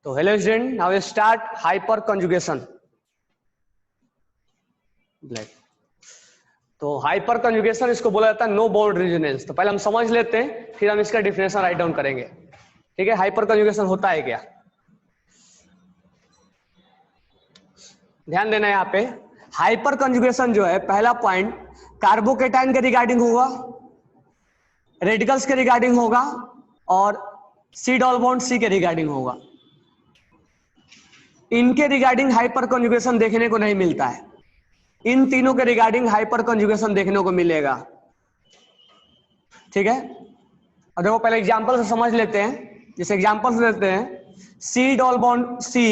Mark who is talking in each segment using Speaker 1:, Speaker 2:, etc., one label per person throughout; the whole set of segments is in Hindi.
Speaker 1: तो hello student, now start hyper conjugation. तो हाइपर कंजुगेशन इसको बोला जाता है नो बाउंड रेजोनेंस। तो पहले हम समझ लेते हैं, फिर हम इसका डिफिनेशन राइट डाउन करेंगे। ठीक है, हाइपर कंजुगेशन होता है क्या, ध्यान देना है यहाँ पे। हाइपर कंजुगेशन जो है, पहला पॉइंट कार्बोकेटाइन के रिगार्डिंग होगा, रेडिकल्स के रिगार्डिंग होगा और सी डबल बॉन्ड सी के रिगार्डिंग होगा। इनके रिगार्डिंग हाइपर कंजुगेशन देखने को नहीं मिलता है, इन तीनों के रिगार्डिंग हाइपर कंजुगेशन देखने को मिलेगा। ठीक है, और देखो पहले एग्जांपल से समझ लेते हैं। जैसे एग्जांपल से लेते हैं, सी डबल बॉन्ड सी,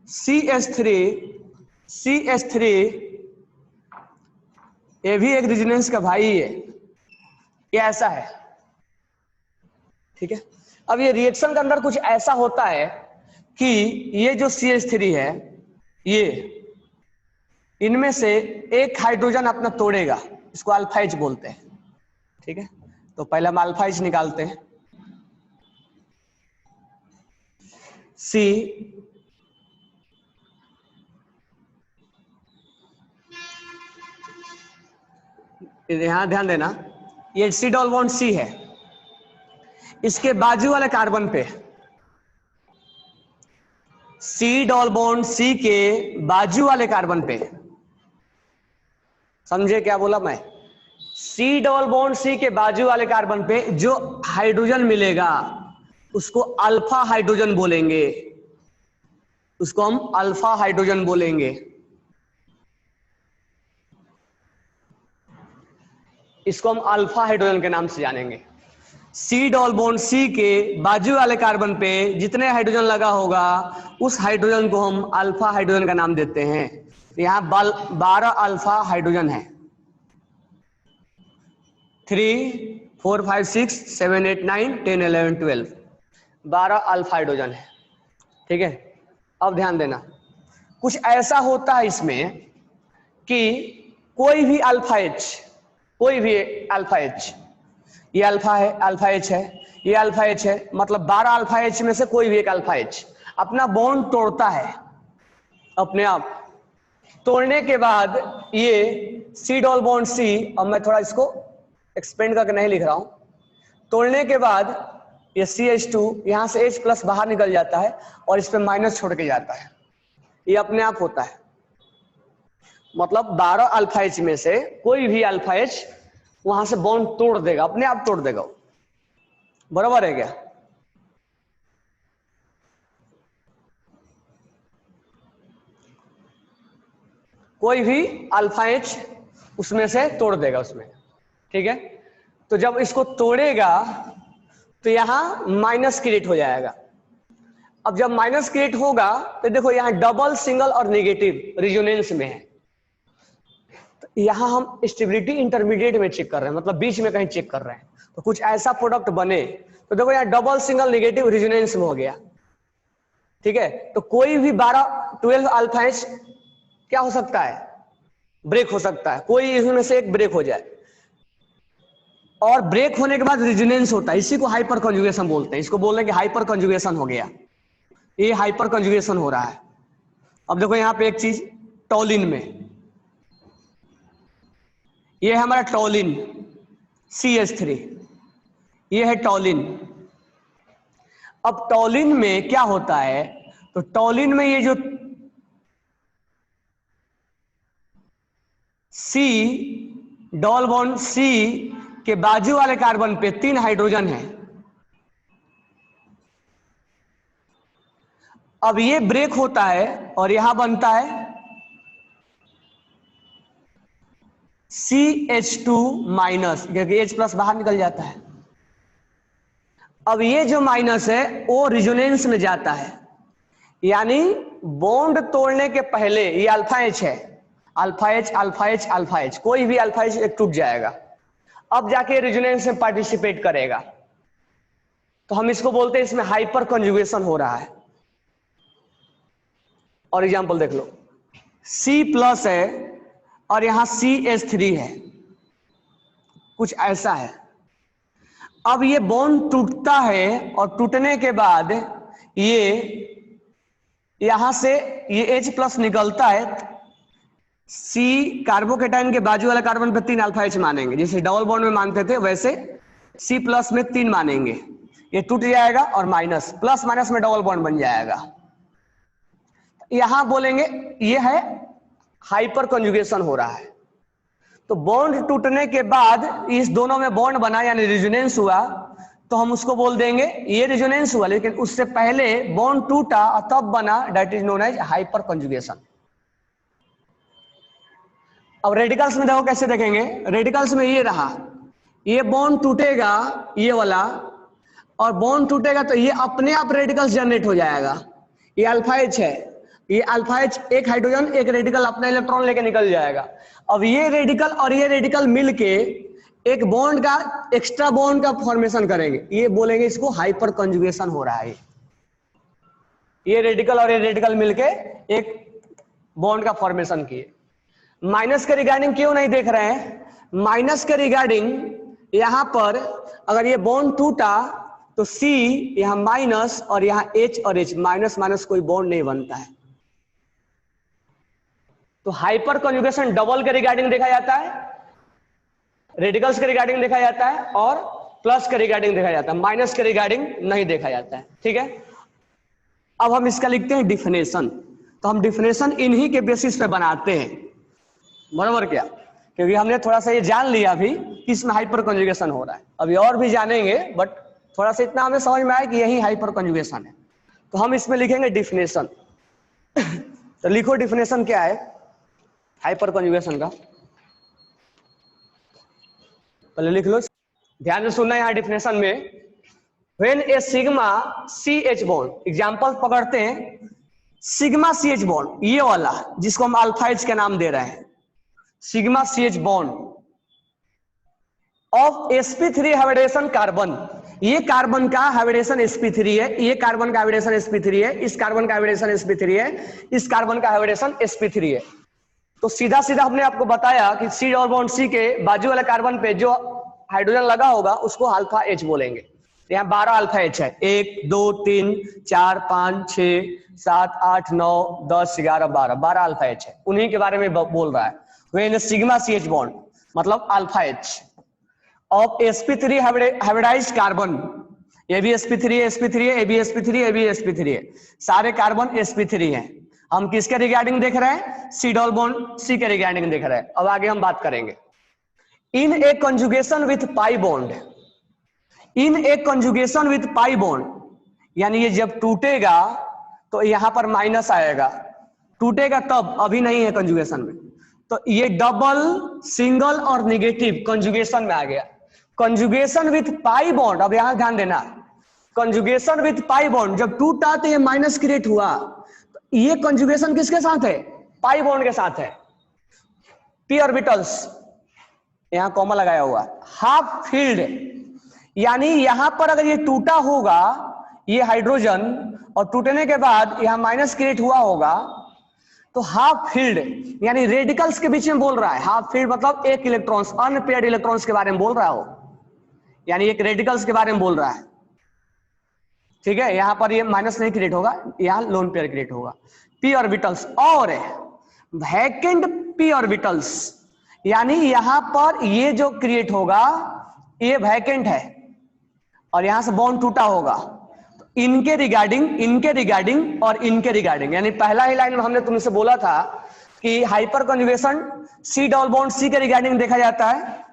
Speaker 1: CH3, ये भी एक रेजोनेंस का भाई है, ये ऐसा है। ठीक है, अब ये रिएक्शन के अंदर कुछ ऐसा होता है कि ये जो CH3 है, ये इनमें से एक हाइड्रोजन अपना तोड़ेगा, इसको अल्फा एच बोलते हैं। ठीक है, तो पहले हम अल्फा एच निकालते हैं। सी यहां ध्यान देना, ये सी डबल बॉन्ड सी है, इसके बाजू वाले कार्बन पे, सी डबल बॉन्ड सी के बाजू वाले कार्बन पे, समझे क्या बोला मैं? सी डबल बॉन्ड सी के बाजू वाले कार्बन पे जो हाइड्रोजन मिलेगा उसको अल्फा हाइड्रोजन बोलेंगे, उसको हम अल्फा हाइड्रोजन बोलेंगे। इसको हम अल्फा हाइड्रोजन के नाम से जानेंगे। सी डबल बॉन्ड सी के बाजू वाले कार्बन पे जितने हाइड्रोजन लगा होगा उस हाइड्रोजन को हम अल्फा हाइड्रोजन का नाम देते हैं। यहां 12 अल्फा हाइड्रोजन है, 3, 4, 5, 6, 7, 8, 9, 10, 11, 12, 12 अल्फा हाइड्रोजन है। ठीक है, अब ध्यान देना, कुछ ऐसा होता है इसमें कि कोई भी अल्फा एच, कोई भी अल्फा एच, ये अल्फा है, अल्फा एच है, ये अल्फा एच है, मतलब 12 अल्फा एच में से कोई भी एक अल्फा एच अपना बॉन्ड तोड़ता है अपने आप। तोड़ने के बाद ये सी डबल बॉन्ड सी, अब मैं थोड़ा इसको एक्सपेंड करके नहीं लिख रहा हूं, तोड़ने के बाद ये CH2 यहां से H प्लस बाहर निकल जाता है और इस पे माइनस छोड़ के जाता है, ये अपने आप होता है। मतलब 12 अल्फा एच में से कोई भी अल्फा एच वहां से बॉन्ड तोड़ देगा, अपने आप तोड़ देगा। बराबर है क्या? कोई भी अल्फा एच उसमें से तोड़ देगा उसमें। ठीक है, तो जब इसको तोड़ेगा तो यहां माइनस क्रिएट हो जाएगा। अब जब माइनस क्रिएट होगा तो देखो यहां डबल, सिंगल और नेगेटिव रेजोनेंस में है। तो यहां हम स्टेबिलिटी इंटरमीडिएट में चेक कर रहे हैं, मतलब बीच में कहीं चेक कर रहे हैं, तो कुछ ऐसा प्रोडक्ट बने। तो देखो यहां डबल, सिंगल, नेगेटिव रेजोनेंस में हो गया। ठीक है, तो कोई भी 12 अल्फा एच क्या हो सकता है? ब्रेक हो सकता है, कोई इसमें से एक ब्रेक हो जाए, और ब्रेक होने के बाद रेजोनेंस होता है, इसी को हाइपर कंजुगेशन बोलते हैं। इसको बोलने कि हाइपर कंजुगेशन हो गया, ये हाइपर कंजुगेशन हो रहा है। अब देखो यहां पे एक चीज, टॉलिन में, ये है हमारा टॉलिन CH3, ये है टॉलिन। अब टॉलिन में क्या होता है, तो टॉलिन में ये जो सी डबल बॉन्ड सी के बाजू वाले कार्बन पे 3 हाइड्रोजन है। अब ये ब्रेक होता है और यहां बनता है CH2 माइनस, क्योंकि H प्लस बाहर निकल जाता है। अब ये जो माइनस है वो रिजोनेंस में जाता है, यानी बॉन्ड तोड़ने के पहले ये अल्फा एच है, alpha H, alpha H, alpha H, कोई भी अल्फा एच एक टूट जाएगा, अब जाके रेजोनेंस में पार्टिसिपेट करेगा। तो हम इसको बोलते हैं इसमें हाइपर कंजुगेशन हो रहा है। और एग्जांपल देख लो, C प्लस है और यहां CH3 है, कुछ ऐसा है। अब ये बॉन्ड टूटता है और टूटने के बाद ये यहां से ये H प्लस निकलता है, C कार्बोकेटाइन के बाजू वाला कार्बन पे 3 अल्फा H मानेंगे, जैसे डबल बॉन्ड में मानते थे वैसे C प्लस में 3 मानेंगे, ये टूट जाएगा और माइनस प्लस माइनस में डबल बॉन्ड बन जाएगा। यहां बोलेंगे ये है हाइपर कंजुगेशन हो रहा है। तो बॉन्ड टूटने के बाद इस दोनों में बॉन्ड बना यानी रेजोनेंस हुआ, तो हम उसको बोल देंगे ये रेजोनेंस हुआ, लेकिन उससे पहले बॉन्ड टूटा और तब बना, that is known as hyper conjugation. अब रेडिकल्स में देखो कैसे देखेंगे, रेडिकल्स में ये रहा, ये बॉन्ड टूटेगा ये वाला, और बॉन्ड टूटेगा तो ये अपने आप रेडिकल्स जनरेट हो जाएगा। ये अल्फा H है, ये अल्फा H एक हाइड्रोजन एक रेडिकल अपना इलेक्ट्रॉन लेके निकल जाएगा। अब ये रेडिकल और ये रेडिकल मिलके एक बॉन्ड का एक्स्ट्रा बॉन्ड का फॉर्मेशन करेंगे, ये बोलेंगे इसको हाइपर कंजुगेशन हो रहा है। ये रेडिकल और ये रेडिकल मिलके एक बॉन्ड का फॉर्मेशन किए। माइनस के रिगार्डिंग क्यों नहीं देख रहे हैं, माइनस के रिगार्डिंग यहां पर अगर ये बॉन्ड टूटा तो C यहां माइनस और यहां H और H, माइनस माइनस कोई बॉन्ड नहीं बनता है। तो हाइपर कंजुगेशन डबल के रिगार्डिंग देखा जाता है, रेडिकल्स के रिगार्डिंग देखा जाता है और प्लस के रिगार्डिंग देखा जाता है, माइनस के रिगार्डिंग नहीं देखा जाता है। ठीक है, अब हम इसका लिखते हैं डिफिनेशन। तो हम डिफिनेशन इन्हीं के बेसिस पे बनाते हैं, बराबर क्या, क्योंकि हमने थोड़ा सा ये जान लिया अभी कि इसमें हाइपर कंजुगेशन हो रहा है, अभी और भी जानेंगे, बट थोड़ा सा इतना हमें समझ में आया कि यही हाइपर कंजुगेशन है। तो हम इसमें लिखेंगे डिफिनेशन। तो लिखो डिफिनेशन क्या है हाइपर कंजुगेशन का, पहले लिख लो, ध्यान से सुनना। यहाँ डिफिनेशन में when a sigma CH bond, example पकड़ते हैं, सिग्मा CH बॉन्ड ये वाला जिसको हम अल्फा H का नाम दे रहे हैं, sigma CH bond of sp3 hybridization carbon, ये कार्बन का हाइब्रिडेशन sp3 है, ये कार्बन का हाइब्रिडेशन sp3 है, इस कार्बन का हाइब्रिडेशन sp3 है, इस कार्बन का हाइब्रिडेशन sp3 है। तो सीधा सीधा हमने आपको बताया कि C डबल बॉन्ड C के बाजू वाले कार्बन पे जो हाइड्रोजन लगा होगा उसको अल्फा H बोलेंगे। यहाँ 12 अल्फा H है, 1 2 3 4 5 6 7 8 9 10 11 12 अल्फा H है, उन्हीं के बारे में बोल रहा है। व्हेन सिग्मा CH बॉन्ड मतलब alpha H of sp3 hybridized carbon, ये भी sp3 है, sp3 है, ये भी sp3 है, ये भी sp3 है, सारे कार्बन sp3 हैं। हम किसके रिगार्डिंग देख रहे हैं, C डबल बॉन्ड C के रिगार्डिंग देख रहे हैं। अब आगे हम बात करेंगे in a conjugation with pi bond, in a conjugation with pi bond, यानी ये जब टूटेगा तो यहां पर माइनस आएगा, टूटेगा तब, अभी नहीं है कंजुगेशन में। तो ये डबल सिंगल और निगेटिव कंजुगेशन में आ गया। कंजुगेशन विथ पाई बॉन्ड, अब यहां ध्यान देना, कंजुगेशन विथ पाई बॉन्ड जब टूटा तो ये माइनस क्रिएट हुआ, तो ये कंजुगेशन किसके साथ है, पाई बॉन्ड के साथ है। p ऑर्बिटल्स यहां कॉमा लगाया हुआ, हाफ फील्ड, यानी यहां पर अगर ये टूटा होगा ये हाइड्रोजन और टूटने के बाद यहां माइनस क्रिएट हुआ होगा, तो हाफ फील्ड यानी रेडिकल्स के बीच में बोल रहा है। हाफ फील्ड मतलब एक इलेक्ट्रॉन्स, अनपेयर्ड इलेक्ट्रॉन्स के बारे में बोल रहा हो, यानी एक रेडिकल्स के बारे में बोल रहा है। ठीक है, यहां पर ये माइनस नहीं क्रिएट होगा, यहां लोन पेयर क्रिएट होगा। p ऑर्बिटल्स और वैकेंट p ऑर्बिटल्स, यानी यहां पर ये जो क्रिएट होगा ये वैकेंट है और यहां से बॉन्ड टूटा होगा, तो इनके रिगार्डिंग, इनके रिगार्डिंग और इनके रिगार्डिंग, यानी पहला ही लाइन में हमने तुमसे बोला था कि hyper conjugation C double bond C के रिगार्डिंग देखा जाता है,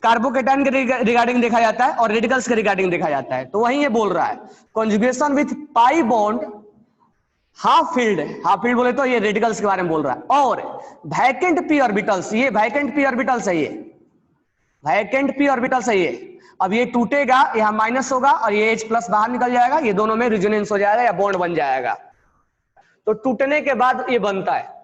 Speaker 1: कार्बोकेटाइन के रिगार्डिंग देखा जाता है और रेडिकल्स के रिगार्डिंग देखा जाता है। तो वही ये बोल रहा है conjugation with pi bond half field, half field बोले तो ये रेडिकल्स के बारे में बोल रहा है। और वैकेंट p ऑर्बिटल्स, ये वैकेंट p ऑर्बिटल्स है, ये वैकेंट p ऑर्बिटल्स है ये। अब ये टूटेगा, यहाँ माइनस होगा और ये H प्लस बाहर निकल जाएगा, ये दोनों में रेजोनेंस हो जाएगा या बॉन्ड बन जाएगा। तो टूटने के बाद ये बनता है।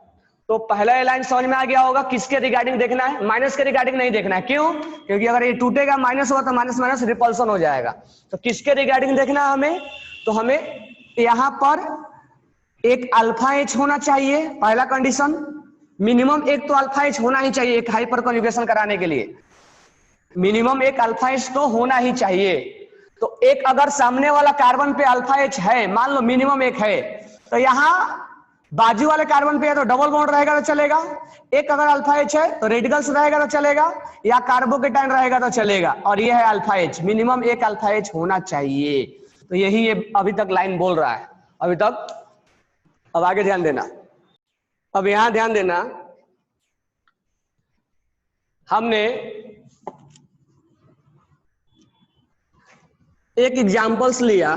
Speaker 1: तो पहला ये लाइन समझ में आ गया होगा, किसके रिगार्डिंग देखना है, माइनस के रिगार्डिंग नहीं देखना है। क्यों? क्योंकि अगर ये टूटेगा माइनस होगा तो माइनस माइनस रिपल्सन हो जाएगा। तो किसके रिगार्डिंग देखना है हमें, तो हमें यहां पर एक अल्फा H होना चाहिए, पहला कंडीशन, मिनिमम एक तो अल्फा H होना ही चाहिए एक हाइपर कंजुगेशन कराने के लिए, मिनिमम एक अल्फा H तो होना ही चाहिए। तो एक अगर सामने वाला कार्बन पे अल्फा H है, मान लो मिनिमम एक है, तो यहाँ बाजू वाले कार्बन पे या तो डबल बॉन्ड रहेगा तो चलेगा, एक अगर अल्फा एच है तो रेडिकल्स रहेगा तो चलेगा, या कार्बोकेटाइन रहेगा तो चलेगा, और ये है अल्फा एच, मिनिमम एक अल्फा एच होना चाहिए। तो यही ये अभी तक लाइन बोल रहा है अभी तक। अब आगे ध्यान देना, अब यहां ध्यान देना, हमने एक एग्जांपल्स लिया,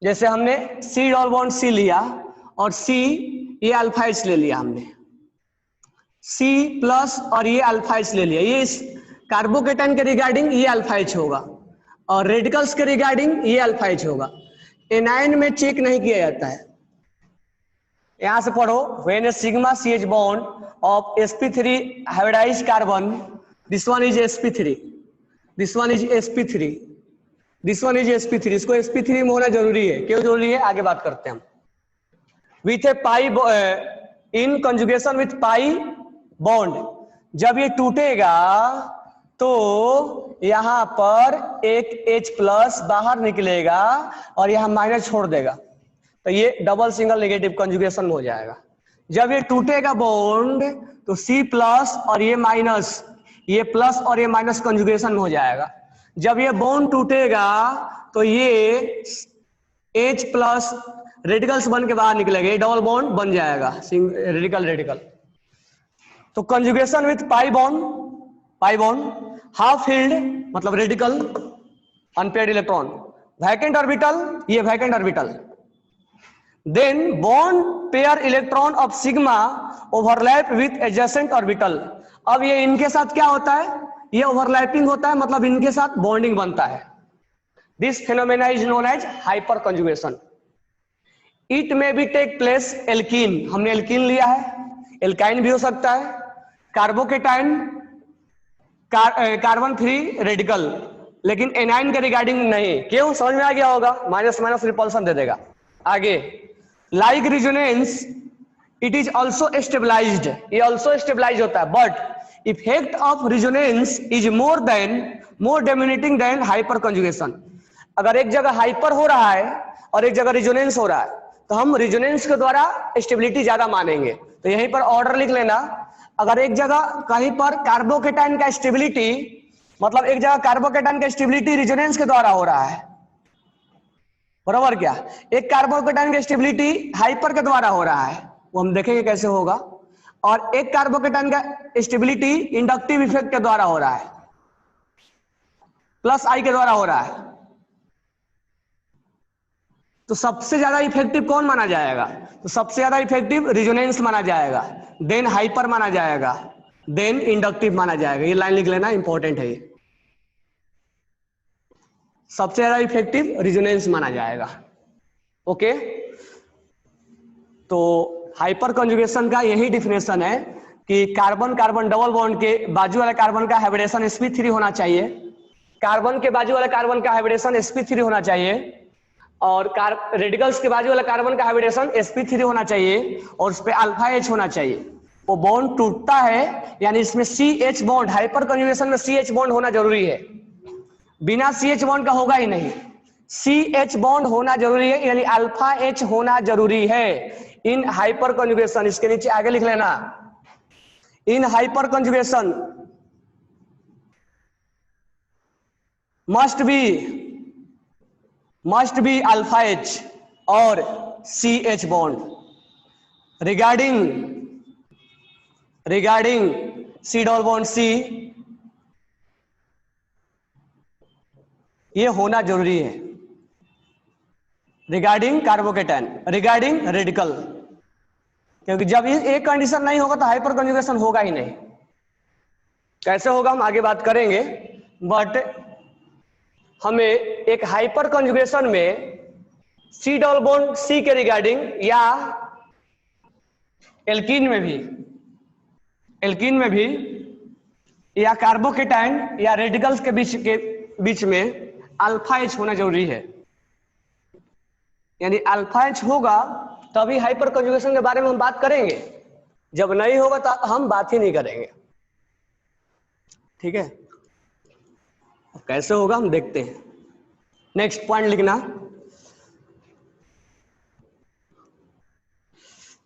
Speaker 1: जैसे हमने सी डबल बॉन्ड सी लिया और सी ये अल्फा एच ले लिया, हमने सी प्लस और ये अल्फा एच ले लिया, ये इस कार्बोकेटाइन के रिगार्डिंग ये अल्फा एच होगा और रेडिकल्स के रिगार्डिंग ये अल्फा एच होगा। एनायन में चेक नहीं किया जाता है। यहां से पढ़ो, when a sigma C H bond of sp3 hybridized carbon, this one is sp3, this one is sp3, this one is sp3, इसको sp3 में होना जरूरी है। क्यों जरूरी है आगे बात करते हैं हम। With A pi in conjugation with pi bond, जब ये टूटेगा तो यहां पर एक H प्लस बाहर निकलेगा और यहां माइनस छोड़ देगा, तो ये डबल सिंगल नेगेटिव कंजुगेशन हो जाएगा। जब ये टूटेगा बॉन्ड तो C प्लस और ये माइनस, ये प्लस और ये माइनस कंजुगेशन हो जाएगा। जब ये बॉन्ड टूटेगा तो ये H प्लस रेडिकल्स बन के बाहर निकलेगा, ये डबल बॉन्ड बन जाएगा, रेडिकल रेडिकल। तो conjugation with pi bond, half filled मतलब radical, unpaired electron, vacant orbital, ये vacant orbital, then bond pair electron of sigma overlap with adjacent orbital. अब ये इनके साथ क्या होता है, ये ओवरलैपिंग होता है, मतलब इनके साथ बॉन्डिंग बनता है। This phenomena is known as hyper conjugation. It may be take place alkene, हमने एल्कीन लिया है, एल्काइन भी हो सकता है, कार्बोकेटाइन, कार्बन फ्री रेडिकल, लेकिन एनाइन के रिगार्डिंग नहीं। क्यों, समझ में आ गया होगा, माइनस माइनस रिपल्सन दे देगा। आगे, like resonance it is also stabilized, ये ऑल्सो स्टेबलाइज होता है, but effect of resonance is more dominating than hyper conjugation. अगर एक जगह हाइपर हो रहा है और एक जगह रिजोनेंस हो रहा है तो हम रिजोनेंस के द्वारा स्टेबिलिटी ज्यादा मानेंगे। तो यहीं पर ऑर्डर लिख लेना, अगर एक जगह कहीं पर कार्बोकेटाइन का स्टेबिलिटी, मतलब एक जगह कार्बोकेटाइन का स्टेबिलिटी रिजोनेंस के द्वारा हो रहा है, बराबर क्या, एक कार्बोकेटाइन का स्टेबिलिटी हाइपर के द्वारा हो रहा है, वो हम देखेंगे कैसे होगा, और एक कार्बोकेटाइन का स्टेबिलिटी इंडक्टिव इफेक्ट के द्वारा हो रहा है, प्लस आई के द्वारा हो रहा है। तो सबसे ज्यादा इफेक्टिव कौन माना जाएगा, तो सबसे ज्यादा इफेक्टिव रिजोनेंस माना जाएगा, देन हाइपर माना जाएगा, देन इंडक्टिव माना जाएगा। ये लाइन लिख लेना, इंपॉर्टेंट है ये। सबसे ज्यादा इफेक्टिव रिजोनेंस माना जाएगा। ओके, तो हाइपर कंजुगेशन का यही डिफिनेशन है कि कार्बन कार्बन डबल बॉन्ड के बाजू वाले कार्बन का हाइब्रिडेशन sp3 होना चाहिए, कार्बन के बाजू वाले कार्बन का हाइब्रिडेशन sp3 होना चाहिए, और रेडिकल्स के बाजू वाला कार्बन का हाइब्रिडेशन sp3 होना चाहिए, और उस पर अल्फा एच होना चाहिए। वो बॉन्ड टूटता है यानी इसमें CH बॉन्ड, हाइपर कंजुगेशन में CH बॉन्ड होना जरूरी है, बिना CH बॉन्ड का होगा ही नहीं, CH बॉन्ड होना जरूरी है, यानी अल्फा एच होना जरूरी है इन हाइपर कंजुगेशन। इसके नीचे आगे लिख लेना, in hyperconjugation must be alpha H और CH bond regarding C double bond C, ये होना जरूरी है। रिगार्डिंग कार्बोकेटाइन, रिगार्डिंग रेडिकल, क्योंकि जब ये एक कंडीशन नहीं होगा तो हाइपर कंजुगेशन होगा ही नहीं। कैसे होगा हम आगे बात करेंगे, बट हमें एक हाइपर कंजुगेशन में C डबल बॉन्ड C के रिगार्डिंग, या एल्कीन में भी या कार्बोकेटाइन या रेडिकल्स के बीच में अल्फा एच होना जरूरी है, यानी अल्फा एच होगा तभी हाइपर कंजुगेशन के बारे में हम बात करेंगे, जब नहीं होगा तो हम बात ही नहीं करेंगे। ठीक है, कैसे होगा हम देखते हैं। नेक्स्ट पॉइंट लिखना,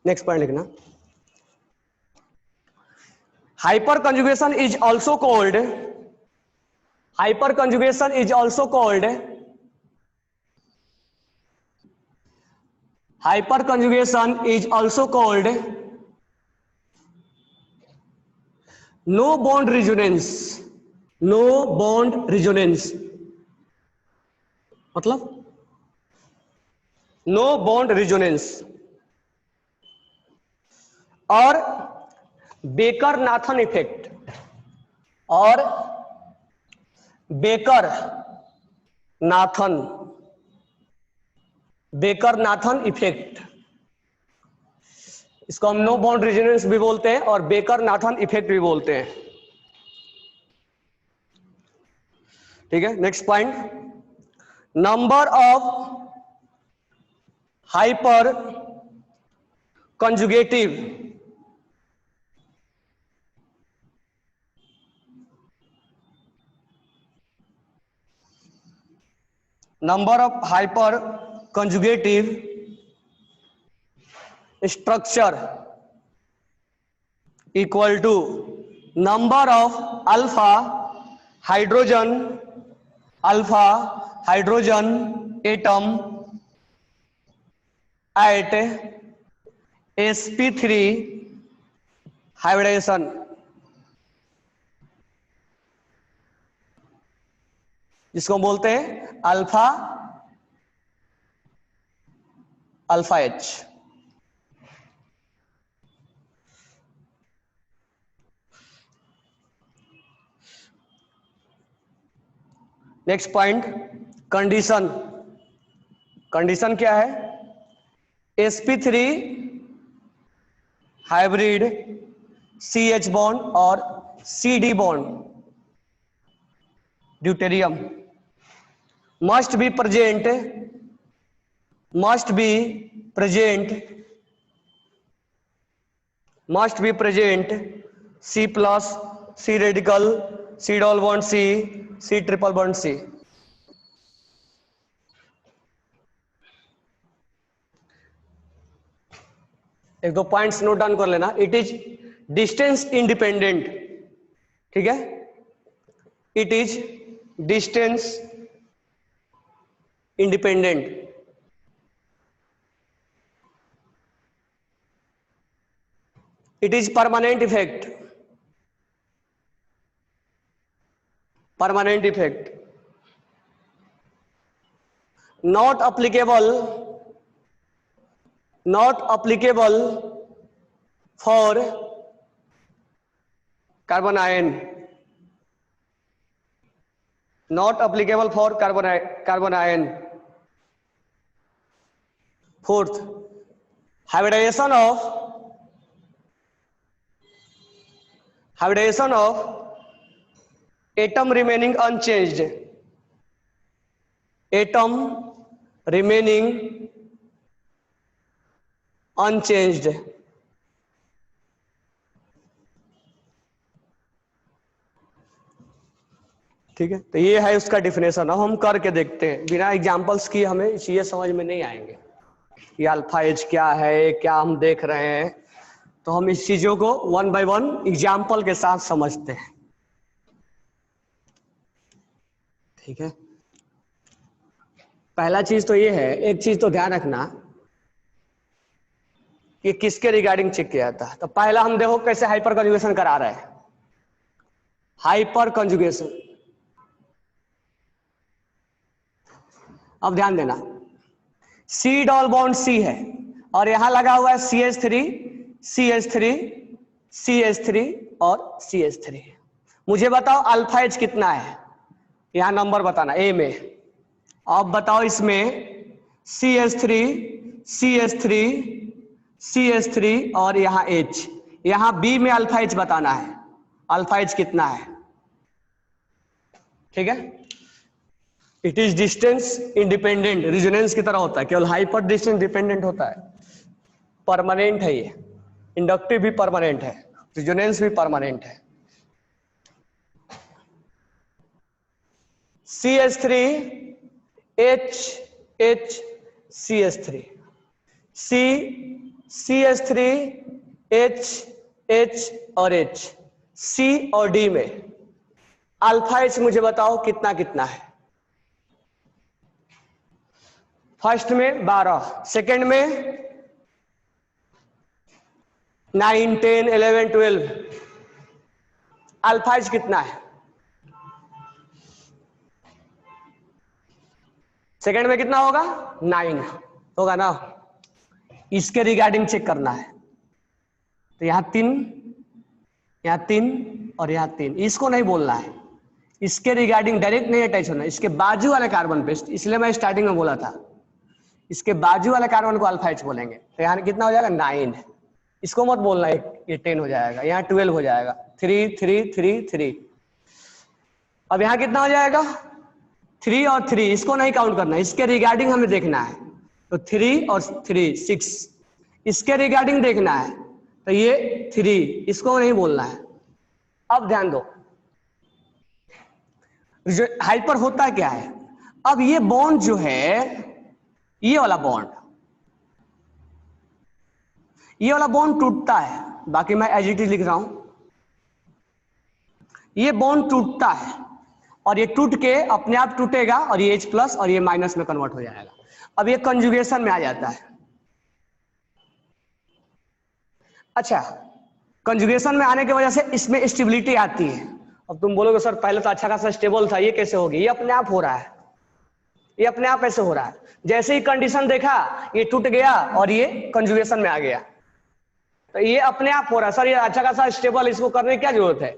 Speaker 1: नेक्स्ट पॉइंट लिखना, hyper conjugation is also called, hyper conjugation is also called, hyper conjugation is also called no bond resonance, no bond resonance मतलब नो बॉन्ड रिजोनेंस, और बेकर नाथन इफेक्ट, और Baker Nathan, Baker Nathan effect, इसको हम नो बॉन्ड रिजोनेंस भी बोलते हैं और बेकर नाथन इफेक्ट भी बोलते हैं। ठीक है, next point, number of hyper conjugative, number of hyper conjugative structure equal to number of alpha hydrogen, alpha hydrogen atom at sp3 hybridization, जिसको हम बोलते हैं alpha alpha H. Next point, condition, condition क्या है, sp3 हाइब्रिड CH बॉन्ड और CD bond deuterium must be present, must be present, must be present C plus, C radical, C double bond C, C triple bond C। एक दो पॉइंट्स नोट डाउन कर लेना, इट इज डिस्टेंस इंडिपेंडेंट, ठीक है, it is distance independent, it is permanent effect, permanent effect, not applicable, not applicable for carbon ion, not applicable for carbon ion। Fourth, hybridization of atom remaining unchanged, atom remaining unchanged, ठीक है, तो ये है उसका डिफिनेशन। अब हम करके देखते हैं, बिना एग्जांपल्स की हमें चीजें समझ में नहीं आएंगे, ये अल्फा एज क्या है, क्या हम देख रहे हैं, तो हम इस चीजों को वन बाय वन एग्जांपल के साथ समझते हैं। ठीक है, पहला चीज तो ये है, एक चीज तो ध्यान रखना कि किसके रिगार्डिंग चेक किया जाता है। तो पहला हम देखो कैसे हाइपर कंजुगेशन करा रहे हैं, हाइपर कंजुगेशन। अब ध्यान देना, C डबल बॉन्ड C है और यहां लगा हुआ है CH3, CH3, CH3 और CH3। मुझे बताओ अल्फा एच कितना है, यहां नंबर बताना A में। अब बताओ इसमें CH3, CH3, CH3 और यहां H, यहां B में अल्फा एच बताना है, अल्फा एच कितना है। ठीक है, it is distance independent, resonance की तरह होता है, केवल हाइपर डिस्टेंस डिपेंडेंट होता है, परमानेंट है ये, इंडक्टिव भी परमानेंट है, रिजोनेंस भी परमानेंट है। CH3 H H CH3, C CH3 H H और H, C और D में अल्फा H मुझे बताओ कितना कितना है। फर्स्ट में 12, सेकेंड में 9 10 11 12, अल्फा H कितना है? सेकेंड में कितना होगा? 9 होगा ना। इसके रिगार्डिंग चेक करना है, तो यहां 3, यहां 3 और यहां 3, इसको नहीं बोलना है, इसके रिगार्डिंग डायरेक्ट नहीं अटैच होना, इसके बाजू वाले कार्बन पे, इसलिए मैं स्टार्टिंग में बोला था इसके बाजू वाले कार्बन को अल्फा H बोलेंगे। तो यहाँ कितना हो जाएगा? 9, इसको मत बोलना ये 10 हो जाएगा, यहाँ 12 हो जाएगा, 3 3 3 3। अब यहाँ कितना हो जाएगा? 3 और 3, इसको नहीं काउंट करना, इसके रिगार्डिंग हमें देखना है। तो 3 और 3 6, इसके रिगार्डिंग देखना है, तो ये 3, इसको नहीं बोलना है। अब ध्यान दो, जो हाइपर होता क्या है, अब ये बॉन्ड जो है, ये वाला बॉन्ड, ये वाला बॉन्ड टूटता है, बाकी मैं एज इट इज लिख रहा हूं, ये बॉन्ड टूटता है और ये टूट के अपने आप टूटेगा और ये H+ और ये माइनस में कन्वर्ट हो जाएगा। अब ये कंजुगेशन में आ जाता है। अच्छा, कंजुगेशन में आने की वजह से इसमें स्टेबिलिटी आती है। अब तुम बोलोगे सर पहले तो अच्छा खासा स्टेबल था, ये कैसे हो गया? ये अपने आप हो रहा है, ये अपने आप ऐसे हो रहा है। जैसे ही कंडीशन देखा ये टूट गया और ये कंजुगेशन में आ गया, तो ये अपने आप हो रहा है। सर ये अच्छा खासा स्टेबल, इसको करने की क्या जरूरत है?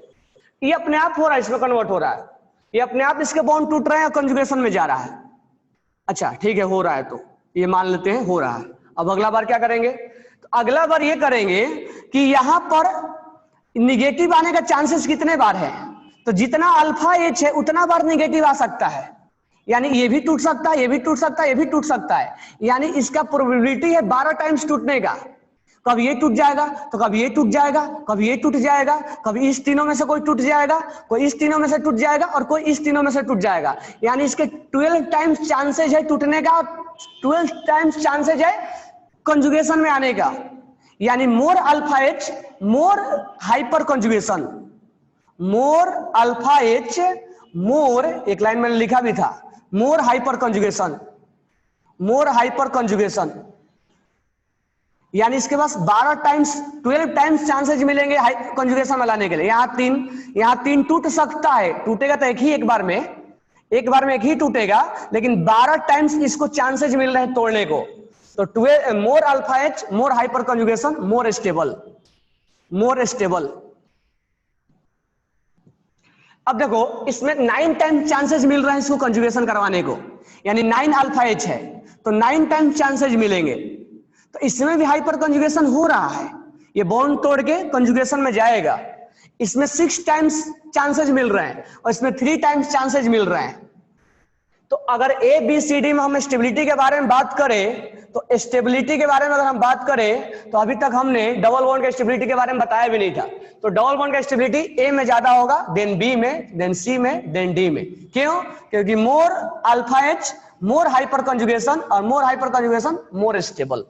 Speaker 1: ये अपने आप हो रहा है, इसमें कन्वर्ट हो रहा है, ये अपने आप इसके बॉन्ड टूट रहे हैं और कंजुगेशन में जा रहा है। अच्छा ठीक है, हो रहा है, तो ये मान लेते हैं हो रहा है। अब अगला बार क्या करेंगे? तो अगला बार ये करेंगे कि यहां पर निगेटिव आने का चांसेस कितने बार है, तो जितना अल्फा H है उतना बार निगेटिव आ सकता है। यानी ये भी टूट सकता है, ये भी टूट सकता है, ये भी टूट सकता है, यानी इसका प्रोबेबिलिटी है 12 टाइम्स टूटने का। कभी ये टूट जाएगा, तो कभी ये टूट जाएगा, कभी ये टूट जाएगा, कभी इस तीनों में से कोई टूट जाएगा, कोई इस तीनों में से टूट जाएगा और कोई इस तीनों में से टूट जाएगा। यानी इसके 12 टाइम्स चांसेज है टूटने का, 12 टाइम्स चांसेज है कंजुगेशन में आने का। यानी मोर alpha H more hyperconjugation, मोर अल्फा H मोर, एक लाइन मैंने लिखा भी था, मोर हाइपर कंजुगेशन, मोर हाइपर कंजुगेशन। यानी इसके पास 12 टाइम्स 12 टाइम्स चांसेस मिलेंगे कंजुगेशन में लाने के लिए। यहाँ 3 टूट सकता है, टूटेगा तो एक बार में एक ही टूटेगा, लेकिन 12 टाइम्स इसको चांसेस मिल रहे हैं तोड़ने को। तो 12 more alpha H more hyperconjugation more stable, more stable. अब देखो इसमें 9 टाइम चांसेस मिल रहे हैं इसको कंजुगेशन करवाने को, यानी 9 अल्फा H है तो 9 टाइम चांसेस मिलेंगे। तो इसमें भी हाइपर कंजुगेशन हो रहा है, ये बॉन्ड तोड़ के कंजुगेशन में जाएगा। इसमें 6 टाइम्स चांसेस मिल रहे हैं और इसमें 3 टाइम्स चांसेस मिल रहे हैं। तो अगर ABCD में हम स्टेबिलिटी के बारे में बात करें, तो स्टेबिलिटी के बारे में अगर हम बात करें तो अभी तक हमने डबल बॉन्ड के स्टेबिलिटी के बारे में बताया भी नहीं था। तो डबल बॉन्ड का स्टेबिलिटी A में ज्यादा होगा, देन B में, देन C में, देन D में। क्यों? क्योंकि मोर alpha H more hyper conjugation और मोर हाइपर कंजुगेशन मोर स्टेबल।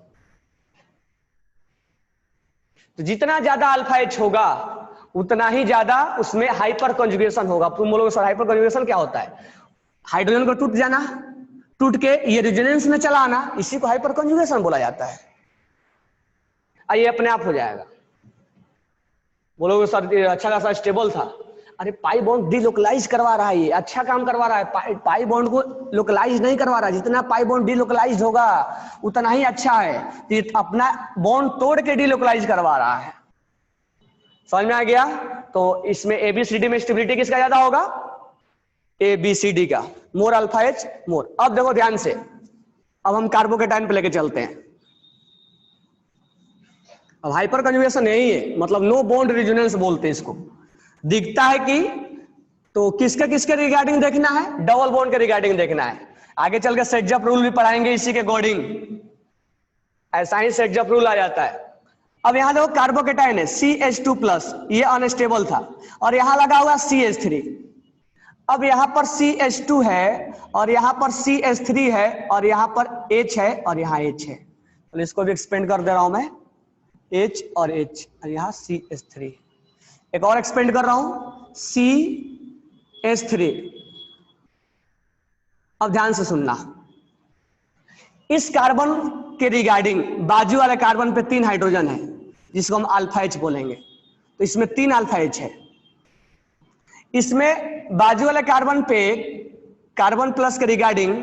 Speaker 1: तो जितना ज्यादा अल्फा H होगा उतना ही ज्यादा उसमें हाइपर कंजुगेशन होगा। तुम बोलोगे सर हाइपर कंजुगेशन क्या होता है? हाइड्रोजन को टूट जाना, टूट के ये रेजोनेंस में चला आना, इसी को हाइपर कंजुगेशन बोला जाता है। ये अपने आप हो जाएगा। बोलोगे सर अच्छा खासा स्टेबल था, अरे पाई बॉन्ड डिलोकलाइज करवा रहा है, ये अच्छा काम करवा रहा है, पाई बॉन्ड को लोकलाइज नहीं करवा रहा। जितना पाई बॉन्ड डिलोकलाइज होगा उतना ही अच्छा है, ये अपना बॉन्ड तोड़ के डिलोकलाइज करवा रहा है। समझ में आ गया? तो इसमें ABCD में स्टेबिलिटी किसका ज्यादा होगा? ABCD का, मोर अल्फा H मोर। अब देखो ध्यान से, अब हम कार्बोकेटाइन पे लेके चलते हैं। अब हाइपर कंजुगेशन यही है, मतलब नो बॉन्ड रेजोनेंस बोलते हैं इसको। दिखता है कि तो किसके रिगार्डिंग देखना है? डबल बॉन्ड के रिगार्डिंग देखना है। आगे चल के सेटजप रूल भी पढ़ाएंगे इसी के अकॉर्डिंग, ऐसा ही सेटजप रूल आ जाता है। अब यहां देखो कार्बोकेटाइन है CH2+, ये अनस्टेबल था, और यहां लगा हुआ CH3। अब यहां पर CH2 है और यहां पर CH3 है और यहां पर H है और यहां H है। तो इसको भी एक्सपेंड कर दे रहा हूं मैं, H और H और यहाँ CH3। एक और एक्सपेंड कर रहा हूं CH3। अब ध्यान से सुनना, इस कार्बन के रिगार्डिंग बाजू वाले कार्बन पे 3 हाइड्रोजन है जिसको हम अल्फा H बोलेंगे। तो इसमें 3 अल्फा H है। इसमें बाजू वाले कार्बन पे, कार्बन प्लस के रिगार्डिंग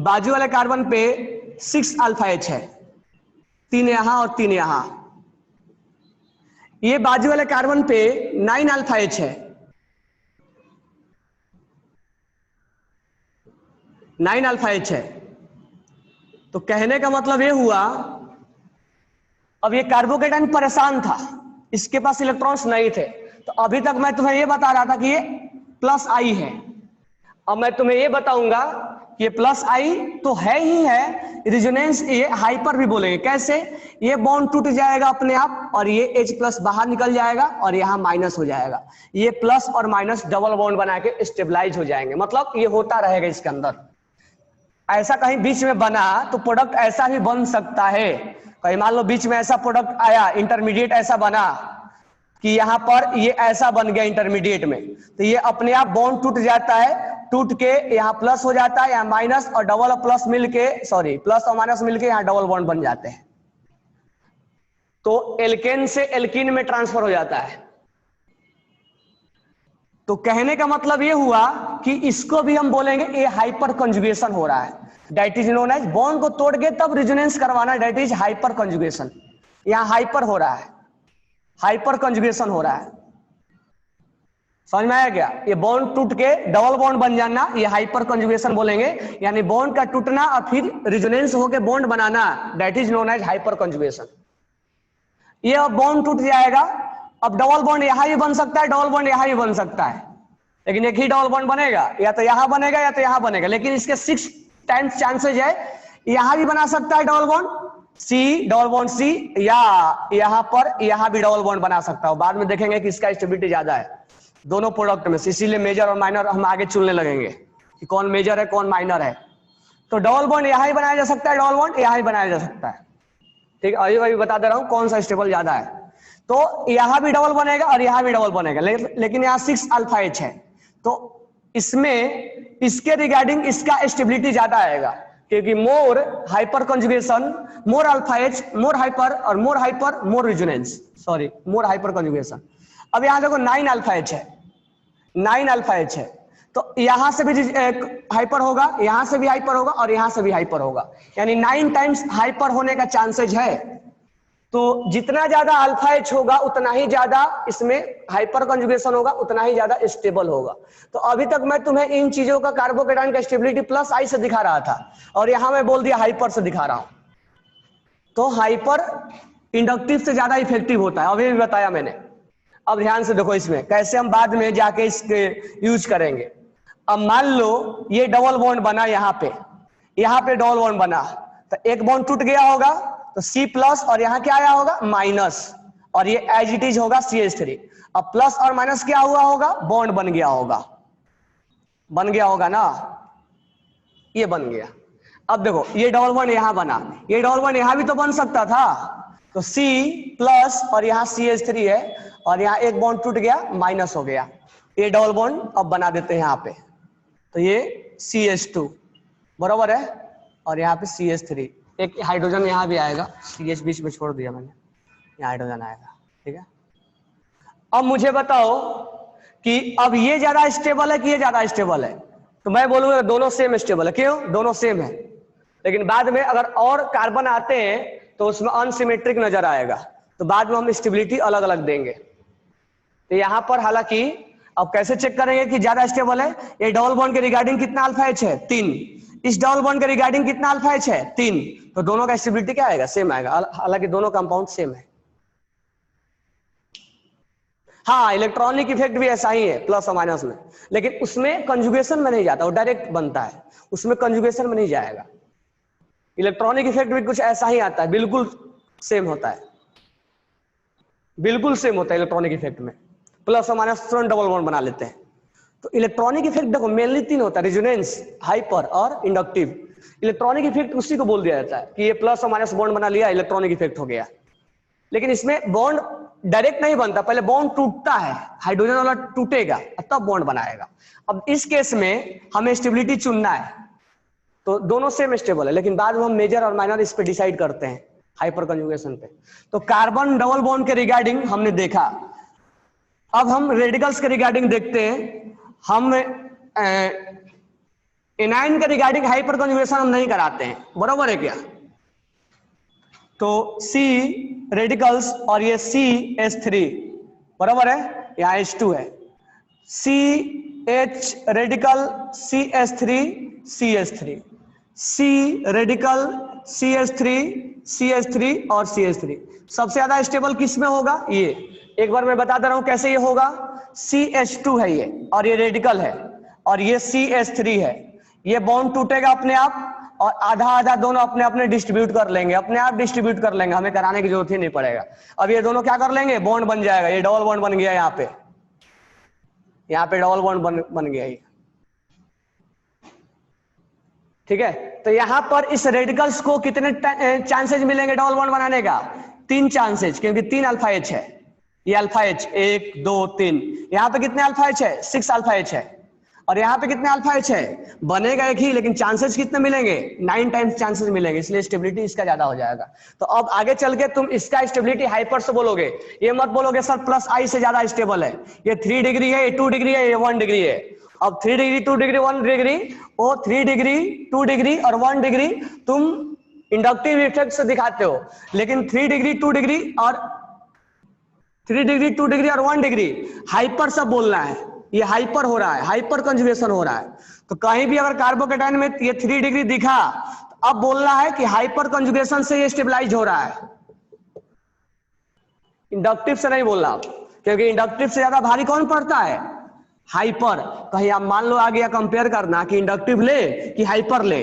Speaker 1: बाजू वाले कार्बन पे 6 अल्फा H है, 3 यहां और 3 यहां। ये बाजू वाले कार्बन पे 9 अल्फा H है, 9 अल्फा H है। तो कहने का मतलब ये हुआ, अब ये कार्बोकेटाइन परेशान था, इसके पास इलेक्ट्रॉन्स नहीं थे। तो अभी तक मैं तुम्हें ये बता रहा था कि ये प्लस आई है। अब मैं तुम्हें ये बताऊंगा कि ये प्लस आई तो है ही है, रिजोनेंस ये हाइपर भी बोलेंगे। कैसे? ये बॉन्ड टूट जाएगा अपने आप और ये H प्लस बाहर निकल जाएगा और यहाँ माइनस हो जाएगा। ये प्लस और माइनस डबल बॉन्ड बना के स्टेबलाइज हो जाएंगे। मतलब ये होता रहेगा इसके अंदर। ऐसा कहीं बीच में बना तो प्रोडक्ट ऐसा भी बन सकता है। कहीं मान लो बीच में ऐसा प्रोडक्ट आया, इंटरमीडिएट ऐसा बना कि यहाँ पर ये ऐसा बन गया इंटरमीडिएट में, तो ये अपने आप बॉन्ड टूट जाता है, टूट के यहाँ प्लस हो जाता है, यहाँ माइनस और डबल प्लस मिलके, सॉरी प्लस और माइनस मिलके यहाँ डबल बॉन्ड बन जाते हैं। तो एल्केन से एल्कीन में ट्रांसफर हो जाता है। तो कहने का मतलब ये हुआ कि इसको भी हम बोलेंगे ये हाइपर कंजुगेशन हो रहा है। That is known as, bond को तोड़ के तब रेजोनेंस करवाना, दैट इज हाइपर कंजुगेशन। यहां हाइपर हो रहा है, हाइपर कंजुगेशन हो रहा है। समझ में आया क्या? ये बॉन्ड टूट के डबल बॉन्ड बन जाना, ये हाइपर कंजुगेशन बोलेंगे। यानी बॉन्ड का टूटना और फिर रेजोनेंस होके बॉन्ड बनाना, that is known as hyper conjugation. ये अब बॉन्ड टूट जाएगा, अब डबल बॉन्ड यहां भी बन सकता है, डबल बॉन्ड यहां भी बन सकता है, लेकिन एक ही डबल बॉन्ड बनेगा, या तो यहां बनेगा या तो यहां बनेगा। लेकिन इसके 6 टाइम्स चांसेज है, यहां भी बना सकता है double bond C, double bond C, या यहां पर यहां भी डबल बॉन्ड बना सकता है। बाद में देखेंगे कि इसका स्टेबिलिटी ज्यादा है दोनों प्रोडक्ट में, इसीलिए मेजर और माइनर हम आगे चुनने लगेंगे कि कौन मेजर है कौन माइनर है। तो डबल बॉन्ड यहां ही बनाया जा सकता है, डबल बॉन्ड यहां ही बनाया जा सकता है। ठीक है, अभी बता दे रहा हूं कौन सा स्टेबल ज्यादा है। तो यहां भी डबल बनेगा और यहां भी डबल बनेगा, लेकिन यहां 6 अल्फा H है, तो इसमें इसके रिगार्डिंग इसका स्टेबिलिटी ज्यादा आएगा, क्योंकि मोर हाइपर कंजुगेशन, मोर अल्फा H, मोर हाइपर और मोर हाइपर मोर रेजोनेंस, सॉरी मोर हाइपर कंजुगेशन। अब यहां देखो 9 अल्फा H है, 9 अल्फा H है, तो यहां से भी हाइपर होगा, यहां से भी हाइपर होगा और यहां से भी हाइपर होगा, यानी 9 टाइम्स हाइपर होने का चांसेज है। तो जितना ज्यादा अल्फा H होगा उतना ही ज्यादा इसमें हाइपर कंजुगेशन होगा, उतना ही ज्यादा स्टेबल होगा। तो अभी तक मैं तुम्हें इन चीजों का कार्बोकेटाइन का स्टेबिलिटी प्लस आई से दिखा रहा था और यहां मैं बोल दिया हाइपर से दिखा रहा हूं। तो हाइपर इंडक्टिव से ज्यादा इफेक्टिव होता है, अभी भी बताया मैंने। अब ध्यान से देखो इसमें कैसे हम बाद में जाके इसके यूज करेंगे। अब मान लो ये डबल बॉन्ड बना, यहाँ पे डबल बॉन्ड बना, तो एक बॉन्ड टूट गया होगा तो C प्लस और यहाँ क्या आया होगा माइनस, और ये एज इट इज होगा CH3। अब प्लस और माइनस क्या हुआ होगा, बॉन्ड बन गया होगा, बन गया होगा ना, ये बन गया। अब देखो ये डबल बॉन्ड यहां बना, ये डबल बॉन्ड यहां भी तो बन सकता था, तो C प्लस और यहाँ CH3 है और यहाँ एक बॉन्ड टूट गया, माइनस हो गया, ये डबल बॉन्ड अब बना देते हैं यहाँ पे, तो ये CH2 बराबर है और यहाँ पे CH3, एक हाइड्रोजन यहाँ भी आएगा, CH बीच में छोड़ दिया मैंने, यहाँ हाइड्रोजन आएगा। ठीक है, अब मुझे बताओ कि अब ये ज्यादा स्टेबल है कि ये ज्यादा स्टेबल है? तो मैं बोलूंगा दोनों सेम स्टेबल है। क्यों? दोनों सेम है, लेकिन बाद में अगर और कार्बन आते हैं तो उसमें अनसिमेट्रिक नजर आएगा, तो बाद में हम स्टेबिलिटी अलग अलग देंगे। तो यहां पर हालांकि अब कैसे चेक करेंगे कि ज्यादा स्टेबल है? ये डबल बॉन्ड के रिगार्डिंग कितना अल्फा H है? 3। इस डबल बॉन्ड के रिगार्डिंग कितना अल्फा H है? 3। तो दोनों का स्टेबिलिटी क्या आएगा? सेम आएगा, हालांकि दोनों कंपाउंड सेम है। हाँ, इलेक्ट्रॉनिक इफेक्ट भी ऐसा ही है प्लस और माइनस में, लेकिन उसमें कंजुगेशन में नहीं जाता, वो डायरेक्ट बनता है, उसमें कंजुगेशन में नहीं जाएगा। इलेक्ट्रॉनिक इफेक्ट भी कुछ ऐसा ही आता है, बिल्कुल सेम होता है, बिल्कुल सेम होता है इलेक्ट्रॉनिक इफेक्ट में, प्लस और माइनस तुरंत डबल बॉन्ड बना लेते हैं। तो इलेक्ट्रॉनिक इफेक्ट देखो मेनली 3 होता है, रेजोनेंस, हाइपर और इंडक्टिव। इलेक्ट्रॉनिक इफेक्ट उसी को बोल दिया जाता है कि ये प्लस और माइनस बॉन्ड बना लिया, इलेक्ट्रॉनिक इफेक्ट हो गया। लेकिन इसमें बॉन्ड डायरेक्ट नहीं बनता, पहले बॉन्ड टूटता है, हाइड्रोजन वाला टूटेगा तब बॉन्ड बनाएगा। अब इस केस में हमें स्टेबिलिटी चुनना है, तो दोनों सेम स्टेबल है, लेकिन बाद में हम मेजर और माइनर इस पे डिसाइड करते हैं हाइपर कंजुगेशन पे। तो कार्बन डबल बॉन्ड के रिगार्डिंग हमने देखा, अब हम रेडिकल्स के रिगार्डिंग देखते हैं। हम एनाइन के रिगार्डिंग हाइपर कंजुगेशन हम नहीं कराते हैं, बराबर है क्या? तो C रेडिकल्स और ये CH3 बराबर है, यहाँ H2 है, CH radical CH3 CH3, C radical CH3 CH3 और CH3। सबसे ज्यादा स्टेबल किस में होगा? ये एक बार मैं बता दे रहा हूं कैसे ये होगा। CH2 है ये, और ये रेडिकल है, और ये CH3 है। ये बॉन्ड टूटेगा अपने आप, और आधा आधा दोनों अपने अपने डिस्ट्रीब्यूट कर लेंगे, अपने आप डिस्ट्रीब्यूट कर लेंगे, हमें कराने की जरूरत ही नहीं पड़ेगा। अब ये दोनों क्या कर लेंगे? बॉन्ड बन जाएगा, ये डबल बॉन्ड बन गया, यहाँ पे डबल बॉन्ड बन गया ये, ठीक है। तो यहाँ पर इस रेडिकल्स को कितने चांसेस मिलेंगे डबल बॉन्ड बनाने का? 3 चांसेस, क्योंकि 3 अल्फा एच है, ये अल्फा एच 1 2 3, यहाँ पे कितने अल्फा एच है? 6 अल्फा एच है, और यहाँ पे कितने अल्फा एच है? बनेगा एक ही, लेकिन चांसेस कितने मिलेंगे? 9 टाइम्स चांसेस मिलेंगे, इसलिए स्टेबिलिटी इसका ज्यादा हो जाएगा। तो अब आगे चल के तुम इसका स्टेबिलिटी हाइपर से बोलोगे, ये मत बोलोगे सर प्लस आई से ज्यादा स्टेबल है, ये 3 डिग्री है, ये 2 डिग्री है, ये 1 डिग्री है। अब 3 डिग्री 2 डिग्री 1 डिग्री, वो 3 डिग्री 2 डिग्री और 1 डिग्री तुम इंडक्टिव इफेक्ट से दिखाते हो, लेकिन 3 डिग्री 2 डिग्री और 3 डिग्री 2 डिग्री और 1 डिग्री हाइपर सब बोलना है, ये हाइपर हो रहा है, हाइपर कंजुगेशन हो रहा है। तो कहीं भी अगर कार्बोकेटाइन में ये 3 डिग्री दिखा, तो अब बोलना है कि हाइपर कंजुगेशन से ये स्टेबलाइज हो रहा है, इंडक्टिव से नहीं बोलना, क्योंकि इंडक्टिव से ज्यादा भारी कौन पड़ता है? हाइपर। कहीं आप मान लो आ गया कंपेयर करना कि इंडक्टिव ले कि हाइपर ले,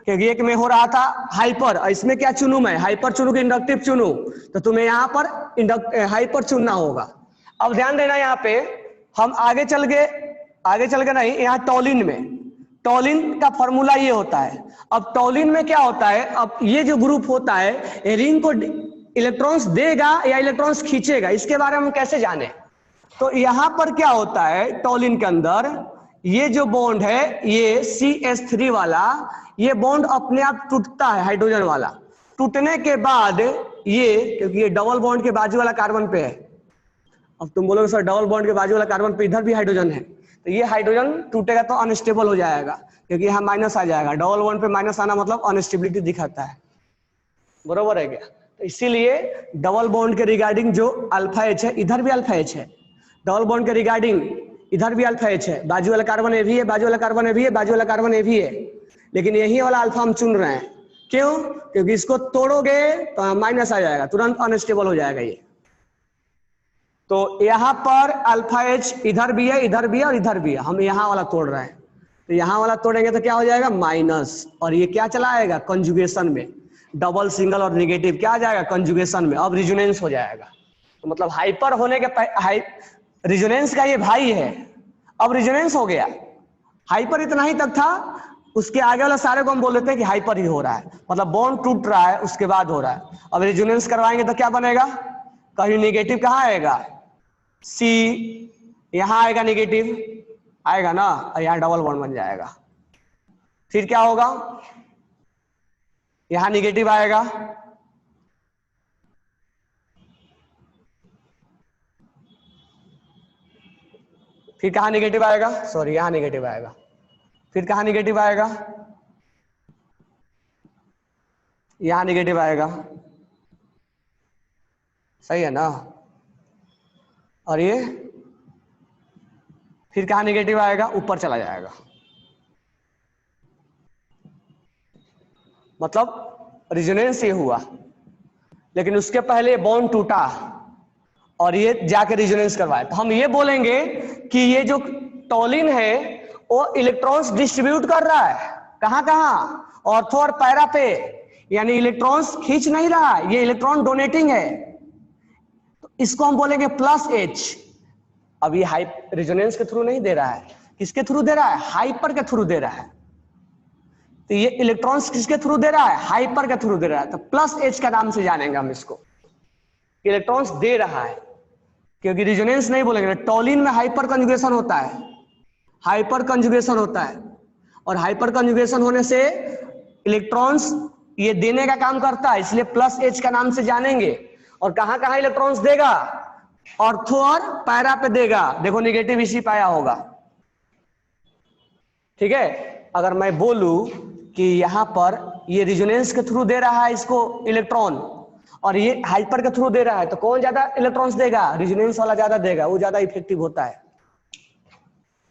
Speaker 1: क्योंकि एक में हो रहा था हाइपर, इसमें क्या चुनूं मैं? हाइपर चुनूं कि इंडक्टिव चुनूं? तो तुम्हें यहाँ पर हाइपर चुनना होगा। अब ध्यान देना, यहाँ पे हम आगे चल के नहीं, यहाँ टॉलिन में, टॉलिन का फॉर्मूला ये होता है। अब टॉलिन में क्या होता है? अब ये जो ग्रुप होता है रिंग को इलेक्ट्रॉन्स देगा या इलेक्ट्रॉन्स खींचेगा, इसके बारे में हम कैसे जाने? तो यहां पर क्या होता है टॉलिन के अंदर, ये जो बॉन्ड है ये CH3 वाला, ये बॉन्ड अपने आप टूटता है, हाइड्रोजन वाला। टूटने के बाद ये, क्योंकि ये डबल बॉन्ड के बाजू वाला कार्बन पे है, अब तुम बोलोगे सर डबल बॉन्ड के बाजू वाला कार्बन पे इधर भी हाइड्रोजन है, तो ये हाइड्रोजन टूटेगा तो अनस्टेबल हो जाएगा, क्योंकि यहाँ माइनस आ जाएगा। डबल बॉन्ड पे माइनस आना मतलब अनस्टेबिलिटी दिखाता है, बरोबर है क्या? तो इसीलिए डबल बॉन्ड के रिगार्डिंग जो अल्फा एच है, इधर भी अल्फा एच है, डबल बॉन्ड के रिगार्डिंग इधर भी अल्फा एच है, बाजू वाला कार्बन ए भी है, बाजू वाला कार्बन ए भी है, बाजू वाला कार्बन ए भी है, लेकिन यही वाला अल्फा हम चुन रहे हैं। क्यों? क्योंकि इसको तोड़ोगे तो माइनस आ जाएगा, तुरंत अनस्टेबल हो जाएगा ये। तो यहाँ पर अल्फा एच इधर भी है, इधर भी है और इधर भी है, हम यहाँ वाला तोड़ रहे हैं, तो यहाँ वाला तोड़ेंगे तो क्या हो जाएगा? माइनस, और ये क्या चला आएगा? कंजुगेशन में, डबल सिंगल और नेगेटिव क्या आ जाएगा? कंजुगेशन में। अब रिजोनेंस हो जाएगा, तो मतलब हाइपर होने के रिजोनेंस का ये भाई है, अब रिजोनेंस हो गया। हाइपर इतना ही तक था, उसके आगे वाला सारे को हम बोल देते हैं कि हाइपर ही हो रहा है, मतलब बॉन्ड टूट रहा है उसके बाद हो रहा है। अब रिजोनेंस करवाएंगे तो क्या बनेगा? कहीं नेगेटिव कहाँ आएगा? C यहां आएगा, नेगेटिव आएगा ना, और यहां डबल बॉन्ड बन जाएगा। फिर क्या होगा? यहां नेगेटिव आएगा, फिर कहां नेगेटिव आएगा? सॉरी, यहां नेगेटिव आएगा, फिर कहां नेगेटिव आएगा? यहां नेगेटिव आएगा, सही है ना? और ये फिर कहां नेगेटिव आएगा? ऊपर चला जाएगा। मतलब रिजोनेंस ये हुआ, लेकिन उसके पहले बॉन्ड टूटा और ये जाके रिजोनेंस करवाए। तो हम ये बोलेंगे कि ये जो टॉलिन है वो इलेक्ट्रॉन्स डिस्ट्रीब्यूट कर रहा है, कहां कहां? ऑर्थो और पैरा पे, यानी इलेक्ट्रॉन्स खींच नहीं रहा, ये इलेक्ट्रॉन डोनेटिंग है, तो इसको हम बोलेंगे प्लस एच। अब ये रिजोनेंस के थ्रू नहीं दे रहा है, किसके थ्रू दे रहा है? हाइपर के थ्रू दे रहा है। तो ये इलेक्ट्रॉन्स किसके थ्रू दे रहा है? हाइपर के थ्रू दे रहा है, तो प्लस एच का नाम से जानेंगे हम इसको। इलेक्ट्रॉन्स दे रहा है, क्योंकि रिजोनेंस नहीं बोलेंगे। टॉलिन में हाइपर कंजुगेशन होता है, हाइपर कंजुगेशन होता है, और हाइपर कंजुगेशन होने से इलेक्ट्रॉन्स ये देने का काम करता है, इसलिए प्लस एच का नाम से जानेंगे। और कहां कहां इलेक्ट्रॉन्स देगा? ऑर्थो और पैरा पे देगा। देखो निगेटिव इसी पाया होगा, ठीक है। अगर मैं बोलूं कि यहां पर ये रिजोनेंस के थ्रू दे रहा है इसको इलेक्ट्रॉन, और ये हाइपर के थ्रू दे रहा है, तो कौन ज्यादा इलेक्ट्रॉन्स देगा? रिजोनेंस वाला ज्यादा देगा, वो ज्यादा इफेक्टिव होता है,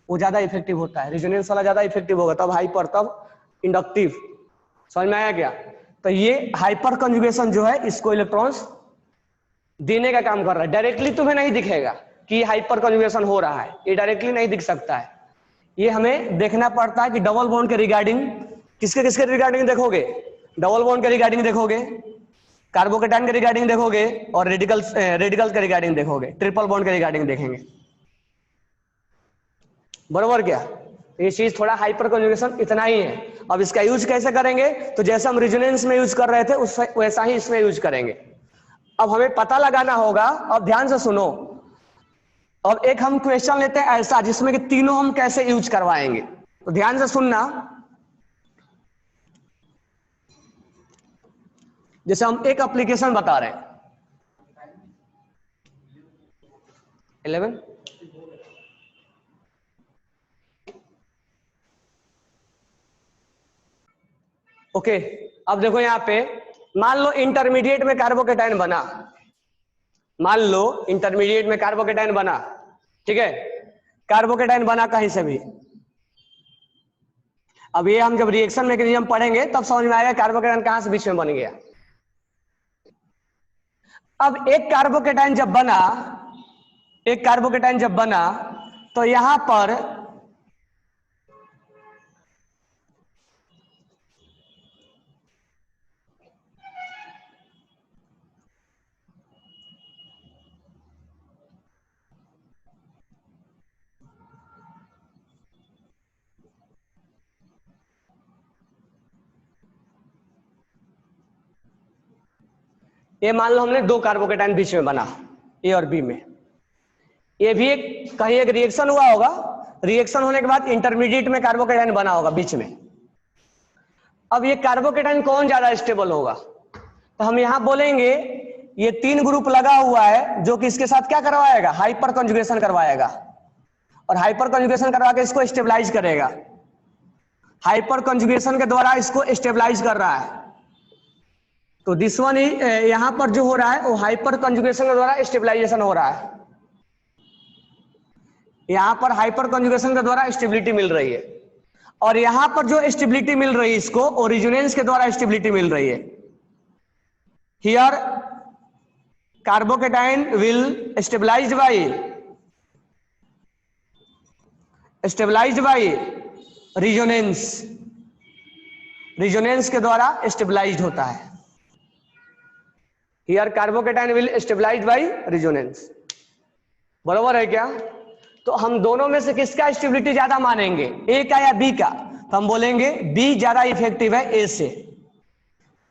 Speaker 1: वो ज्यादा इफेक्टिव होता है। रिजोनेंस वाला ज्यादा इफेक्टिव होगा, तब हाइपर, तब इंडक्टिव। समझ में आया क्या? तो ये हाइपर कंजुगेशन जो है इसको इलेक्ट्रॉन्स देने का काम कर रहा है। डायरेक्टली तुम्हें नहीं दिखेगा कि हाइपर कंजुगेशन हो रहा है, ये डायरेक्टली नहीं दिख सकता है। ये हमें देखना पड़ता है कि डबल बॉन्ड के रिगार्डिंग, किसके किसके रिगार्डिंग देखोगे? डबल बॉन्ड के रिगार्डिंग देखोगे, कार्बोकेटाइन के रिगार्डिंग देखोगे, और रेडिकल्स के रिगार्डिंग देखोगे, ट्रिपल बॉन्ड के रिगार्डिंग देखेंगे। बरोबर क्या? ये चीज थोड़ा हाइपर कंजुगेशन इतना ही है। अब इसका यूज कैसे करेंगे? तो जैसे हम रिजोनेंस में यूज कर रहे थे उस वैसा ही इसमें यूज करेंगे। अब हमें पता लगाना होगा, अब ध्यान से सुनो। अब एक हम क्वेश्चन लेते हैं ऐसा जिसमें कि तीनों हम कैसे यूज करवाएंगे, तो ध्यान से सुनना। जैसे हम एक एप्लीकेशन बता रहे हैं, 11 ओके। अब देखो यहां पे मान लो इंटरमीडिएट में कार्बोकेटाइन बना, मान लो इंटरमीडिएट में कार्बोकेटाइन बना, ठीक है। कार्बोकेटाइन बना कहीं से भी। अब ये हम जब रिएक्शन मैकेनिज्म पढ़ेंगे तब समझ में आएगा कार्बोकेटाइन कहां से बीच में बन गया। अब एक कार्बोकेटाइन जब बना, एक कार्बोकेटाइन जब बना, तो यहां पर ये मान लो हमने दो कार्बोकेटाइन बीच में बना, ए और बी में। ये भी एक कहीं एक रिएक्शन हुआ होगा, रिएक्शन होने के बाद इंटरमीडिएट में कार्बोकेटाइन बना होगा बीच में। अब ये कार्बोकेटाइन कौन ज्यादा स्टेबल होगा? तो हम यहां बोलेंगे ये तीन ग्रुप लगा हुआ है जो कि इसके साथ क्या करवाएगा? हाइपर कंजुगेशन करवाएगा, और हाइपर कंजुगेशन करवा के इसको स्टेबलाइज करेगा। हाइपर कंजुगेशन के द्वारा इसको स्टेबलाइज कर रहा है। तो दिस वन यहां पर जो हो रहा है वो हाइपर कंजुगेशन के द्वारा स्टेबलाइजेशन हो रहा है। यहां पर हाइपर कंजुगेशन के द्वारा स्टेबिलिटी मिल रही है, और यहां पर जो स्टेबिलिटी मिल रही है इसको ओरिजिनेंस के द्वारा स्टेबिलिटी मिल रही है। Here carbocation will stabilised by resonance, resonance के द्वारा स्टेबलाइज्ड होता है। Here carbocation will stabilised by resonance. बरोबर है क्या? तो हम दोनों में से किसका स्टेबिलिटी ज्यादा मानेंगे, ए का या बी का? तो हम बोलेंगे बी ज्यादा इफेक्टिव है ए से।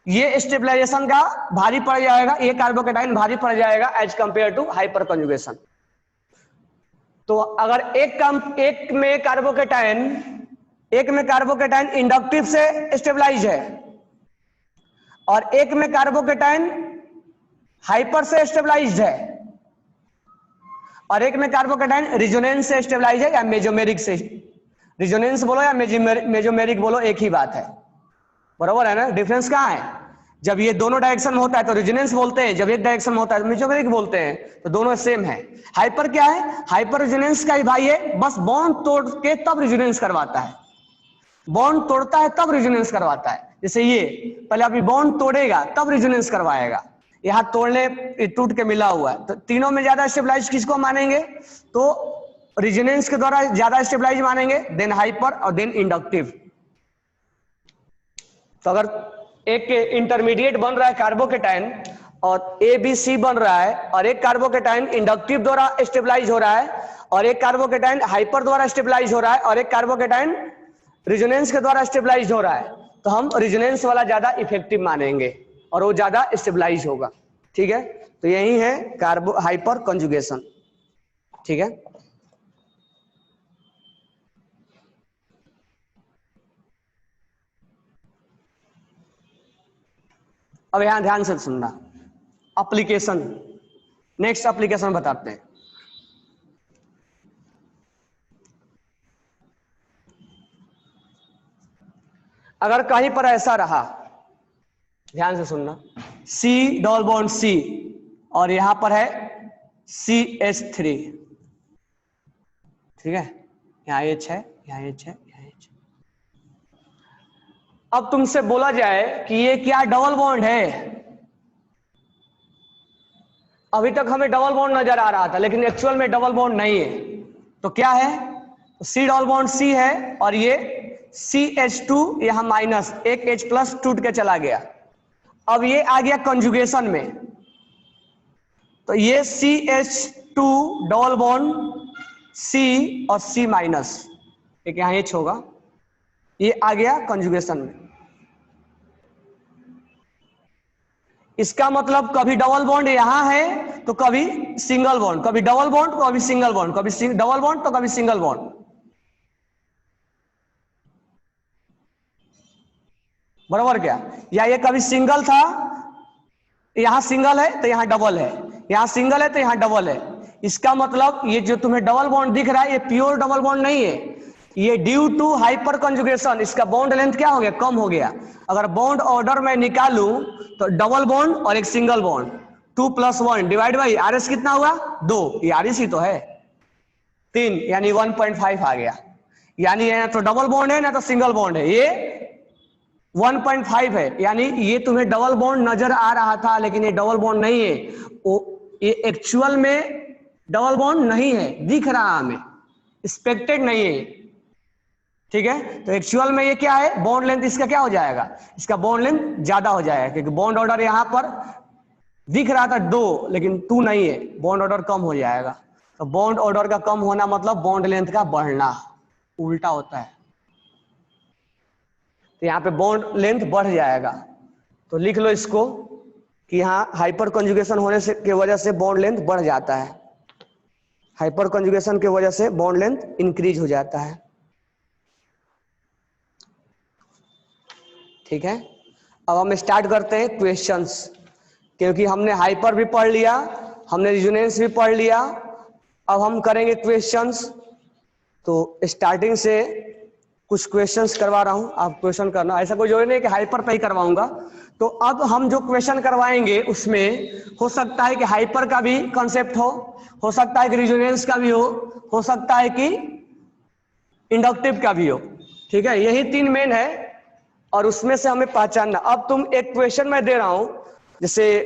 Speaker 1: ये स्टेबलाइजेशन का भारी पड़ जाएगा, ये कार्बोकेटाइन भारी पड़ जाएगा as compare to hyperconjugation. तो अगर एक में कार्बोकेटाइन इंडक्टिव से स्टेबलाइज है, और एक में कार्बोकेटाइन हाइपर से स्टेबलाइज्ड है, और एक में कार्बोकेटाइन रिजोनेंस से स्टेबलाइज है या मेजोमेरिक से। रिजोनेंस बोलो या मेजोमेरिक बोलो एक ही बात है, बराबर है ना? डिफरेंस कहाँ है? जब ये दोनों डायरेक्शन में होता है तो रिजोनेंस बोलते हैं, जब एक डायरेक्शन में होता है तो मेजोमेरिक बोलते हैं, तो दोनों सेम है। हाइपर क्या है? हाइपर रिजोनेंस का ही भाई है, बस बॉन्ड तोड़ के तब रिजोनेंस करवाता है, बॉन्ड तोड़ता है तब रिजोनेंस करवाता है। जैसे ये पहले अभी बॉन्ड तोड़ेगा तब रिजोनेंस करवाएगा, यहां तोड़ने टूट के मिला हुआ है। तो तीनों में ज्यादा स्टेबलाइज किसको मानेंगे? तो रिजोनेंस के द्वारा ज्यादा स्टेबलाइज मानेंगे, देन हाइपर और देन इंडक्टिव। तो अगर एक इंटरमीडिएट बन रहा है कार्बोकेटाइन और ए बी सी बन रहा है, और एक कार्बोकेटाइन इंडक्टिव द्वारा स्टेबलाइज हो रहा है, और एक कार्बोकेटाइन हाइपर द्वारा स्टेबलाइज हो रहा है, और एक कार्बोकेटाइन रिजोनेंस के द्वारा स्टेबलाइज हो रहा है, तो हम रिजोनेंस वाला ज्यादा इफेक्टिव मानेंगे और वो ज्यादा स्टेबलाइज होगा। ठीक है, तो यही है कार्बो हाइपर कंजुगेशन। ठीक है, अब यहां ध्यान से सुनना, एप्लीकेशन, नेक्स्ट एप्लीकेशन बताते हैं। अगर कहीं पर ऐसा रहा, ध्यान से सुनना, C डबल बॉन्ड C और यहां पर है CH3, ठीक है, यहाँ H है, यहाँ H है, यहाँ H। अब तुमसे बोला जाए कि ये क्या डबल बॉन्ड है, अभी तक हमें डबल बॉन्ड नजर आ रहा था लेकिन एक्चुअल में डबल बॉन्ड नहीं है, तो क्या है, तो C डबल बॉन्ड C है और ये CH2 यहां माइनस, एक H प्लस टूट के चला गया। अब ये आ गया कंजुगेशन में, तो ये CH2 डबल बॉन्ड C और C माइनस, एक यहां H होगा, ये आ गया कंजुगेशन में। इसका मतलब कभी डबल बॉन्ड यहां है तो कभी सिंगल बॉन्ड, कभी डबल बॉन्ड तो कभी सिंगल बॉन्ड, कभी डबल बॉन्ड तो कभी सिंगल बॉन्ड, बराबर क्या, या ये कभी सिंगल था, यहां सिंगल है तो यहां डबल है, यहां सिंगल है तो यहां डबल है। इसका मतलब ये जो तुम्हें डबल बॉन्ड दिख रहा है ये प्योर डबल बॉन्ड नहीं है, ये ड्यू टू हाइपर कंजुगेशन इसका बॉन्ड लेंथ क्या हो गया, कम हो गया। अगर बॉन्ड ऑर्डर में निकालूं तो डबल बॉन्ड और एक single bond, 2 + 1 divide by R S कितना हुआ, 2, ये आर एस ही तो है, 3 यानी 1.5 आ गया। यानी ना तो डबल बॉन्ड है ना तो सिंगल बॉन्ड है, ये 1.5 है, यानी ये तुम्हें डबल बॉन्ड नजर आ रहा था लेकिन ये डबल बॉन्ड नहीं है, ये एक्चुअल में डबल बॉन्ड नहीं है, दिख रहा हमें, एक्सपेक्टेड नहीं है। ठीक है, तो एक्चुअल में ये क्या है, बॉन्ड लेंथ इसका क्या हो जाएगा, इसका बॉन्ड लेंथ ज्यादा हो जाएगा, क्योंकि बॉन्ड ऑर्डर यहां पर दिख रहा था 2 लेकिन 2 नहीं है, बॉन्ड ऑर्डर कम हो जाएगा। तो बॉन्ड ऑर्डर का कम होना मतलब बॉन्ड लेंथ का बढ़ना, उल्टा होता है, तो यहाँ पे बॉन्ड लेंथ बढ़ जाएगा। तो लिख लो इसको कि यहाँ हाइपर कंजुगेशन होने से के वजह से बॉन्ड लेंथ बढ़ जाता है, हाइपर कंजुगेशन की वजह से बॉन्ड लेंथ इंक्रीज हो जाता है। ठीक है, अब हम स्टार्ट करते हैं क्वेश्चंस, क्योंकि हमने हाइपर भी पढ़ लिया, हमने रिजोनेंस भी पढ़ लिया, अब हम करेंगे क्वेश्चंस। तो स्टार्टिंग से कुछ क्वेश्चंस करवा रहा हूं, आप क्वेश्चन करना, ऐसा कोई जरूरी नहीं कि हाइपर पे ही करवाऊंगा। तो अब हम जो क्वेश्चन करवाएंगे उसमें हो सकता है कि हाइपर का भी कॉन्सेप्ट हो सकता है कि रिजोनेंस का भी हो सकता है कि इंडक्टिव का भी हो। ठीक है, यही 3 मेन है और उसमें से हमें पहचानना। अब तुम एक क्वेश्चन मैं दे रहा हूं, जैसे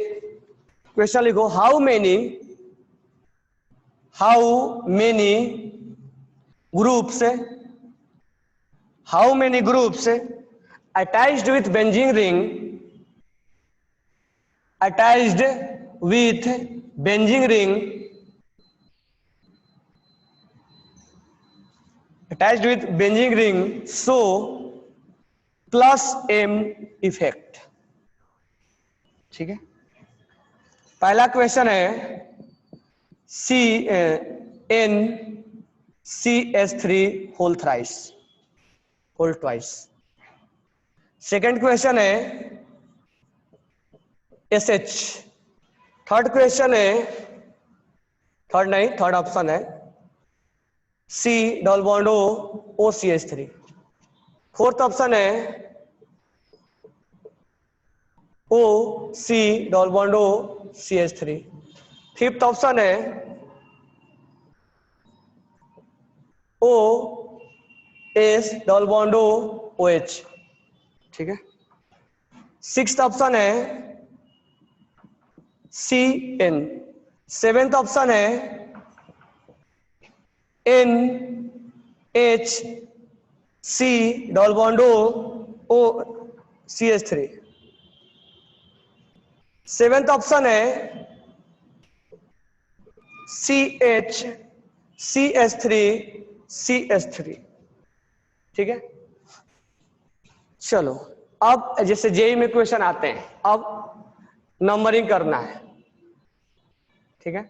Speaker 1: क्वेश्चन लिखो, how many groups attached with benzene ring attached with benzene ring so plus m effect. ठीक है, पहला क्वेश्चन है NCH3 whole twice. Second question है SH। थर्ड क्वेश्चन है, थर्ड ऑप्शन है C double bond O OCH3। Fourth option है OC double bond O CH3। Fifth option है OS double bond O OH। ठीक है, सिक्स्थ ऑप्शन है CN। सेवेंथ ऑप्शन है NHC double bond O CH3। Seventh option है CH3CH3। ठीक है, चलो अब जैसे जेई में क्वेश्चन आते हैं, अब नंबरिंग करना है। ठीक है।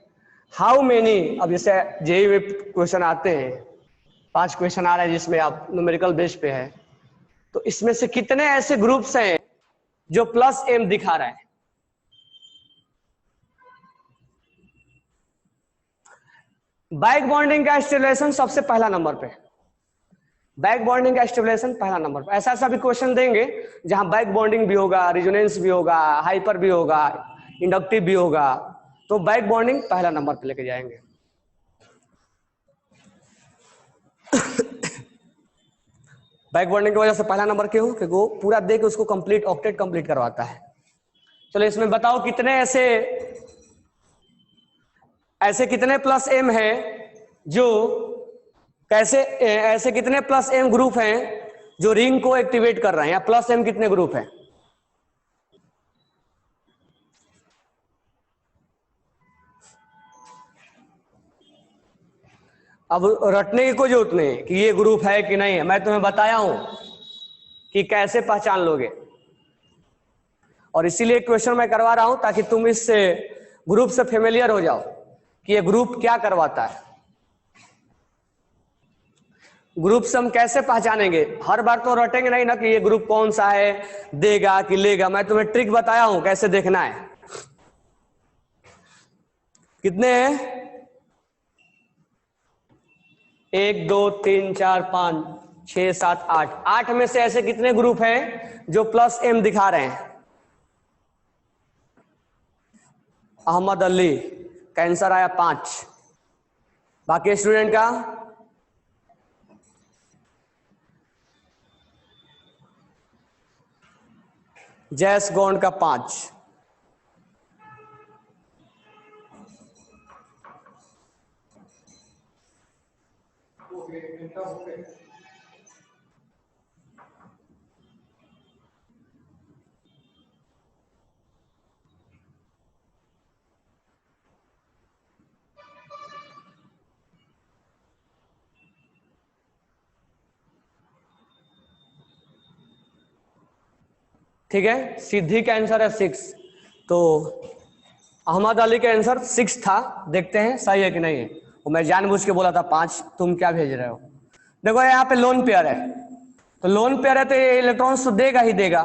Speaker 1: हाउ मेनी, अब जैसे जेईई में क्वेश्चन आते हैं, 5 क्वेश्चन आ रहे हैं जिसमें आप न्यूमेरिकल बेस पे है, तो इसमें से कितने ऐसे ग्रुप्स हैं जो प्लस एम दिखा रहे हैं? बैक बॉन्डिंग का स्टेबुलेशन सबसे पहला नंबर पे, बैक बॉन्डिंग का स्टेबुलेशन पहला नंबर पे। ऐसा ऐसा भी क्वेश्चन देंगे जहां बैक बॉन्डिंग भी होगा, रिजोनेंस भी होगा, हाइपर भी होगा, इंडक्टिव भी होगा, तो बैक बॉन्डिंग पहला नंबर पे लेके जाएंगे। बैक बॉन्डिंग की वजह से पहला नंबर क्यों? क्योंकि वो पूरा दे के उसको कंप्लीट ऑक्टेट कंप्लीट करवाता है। चलो इसमें बताओ कितने ऐसे कितने प्लस एम है जो कैसे, ऐसे कितने प्लस एम ग्रुप हैं जो रिंग को एक्टिवेट कर रहे हैं, या प्लस एम कितने ग्रुप हैं? अब रटने की कोई जरूरत नहीं कि ये ग्रुप है कि नहीं है, मैं तुम्हें बताया हूं कि कैसे पहचान लोगे, और इसीलिए क्वेश्चन मैं करवा रहा हूं ताकि तुम इस ग्रुप से फेमिलियर हो जाओ कि ये ग्रुप क्या करवाता है। ग्रुप से हम कैसे पहचानेंगे? हर बार तो रटेंगे नहीं ना कि ये ग्रुप कौन सा है, देगा कि लेगा। मैं तुम्हें ट्रिक बताया हूं कैसे देखना है। कितने हैं? 1 2 3 4 5 6 7 8। 8 में से ऐसे कितने ग्रुप हैं जो प्लस एम दिखा रहे हैं? अहमद अली का आंसर आया 5। बाकी स्टूडेंट का? जैस गौंड का 5। ठीक है, सिद्धि का आंसर है 6, तो अहमद अली का आंसर 6 था। देखते हैं सही है कि नहीं है। वो मैं जानबूझ के बोला था 5, तुम क्या भेज रहे हो? देखो यहाँ पे लोन पेयर है, तो लोन पेयर है तो ये इलेक्ट्रॉन्स तो देगा ही देगा।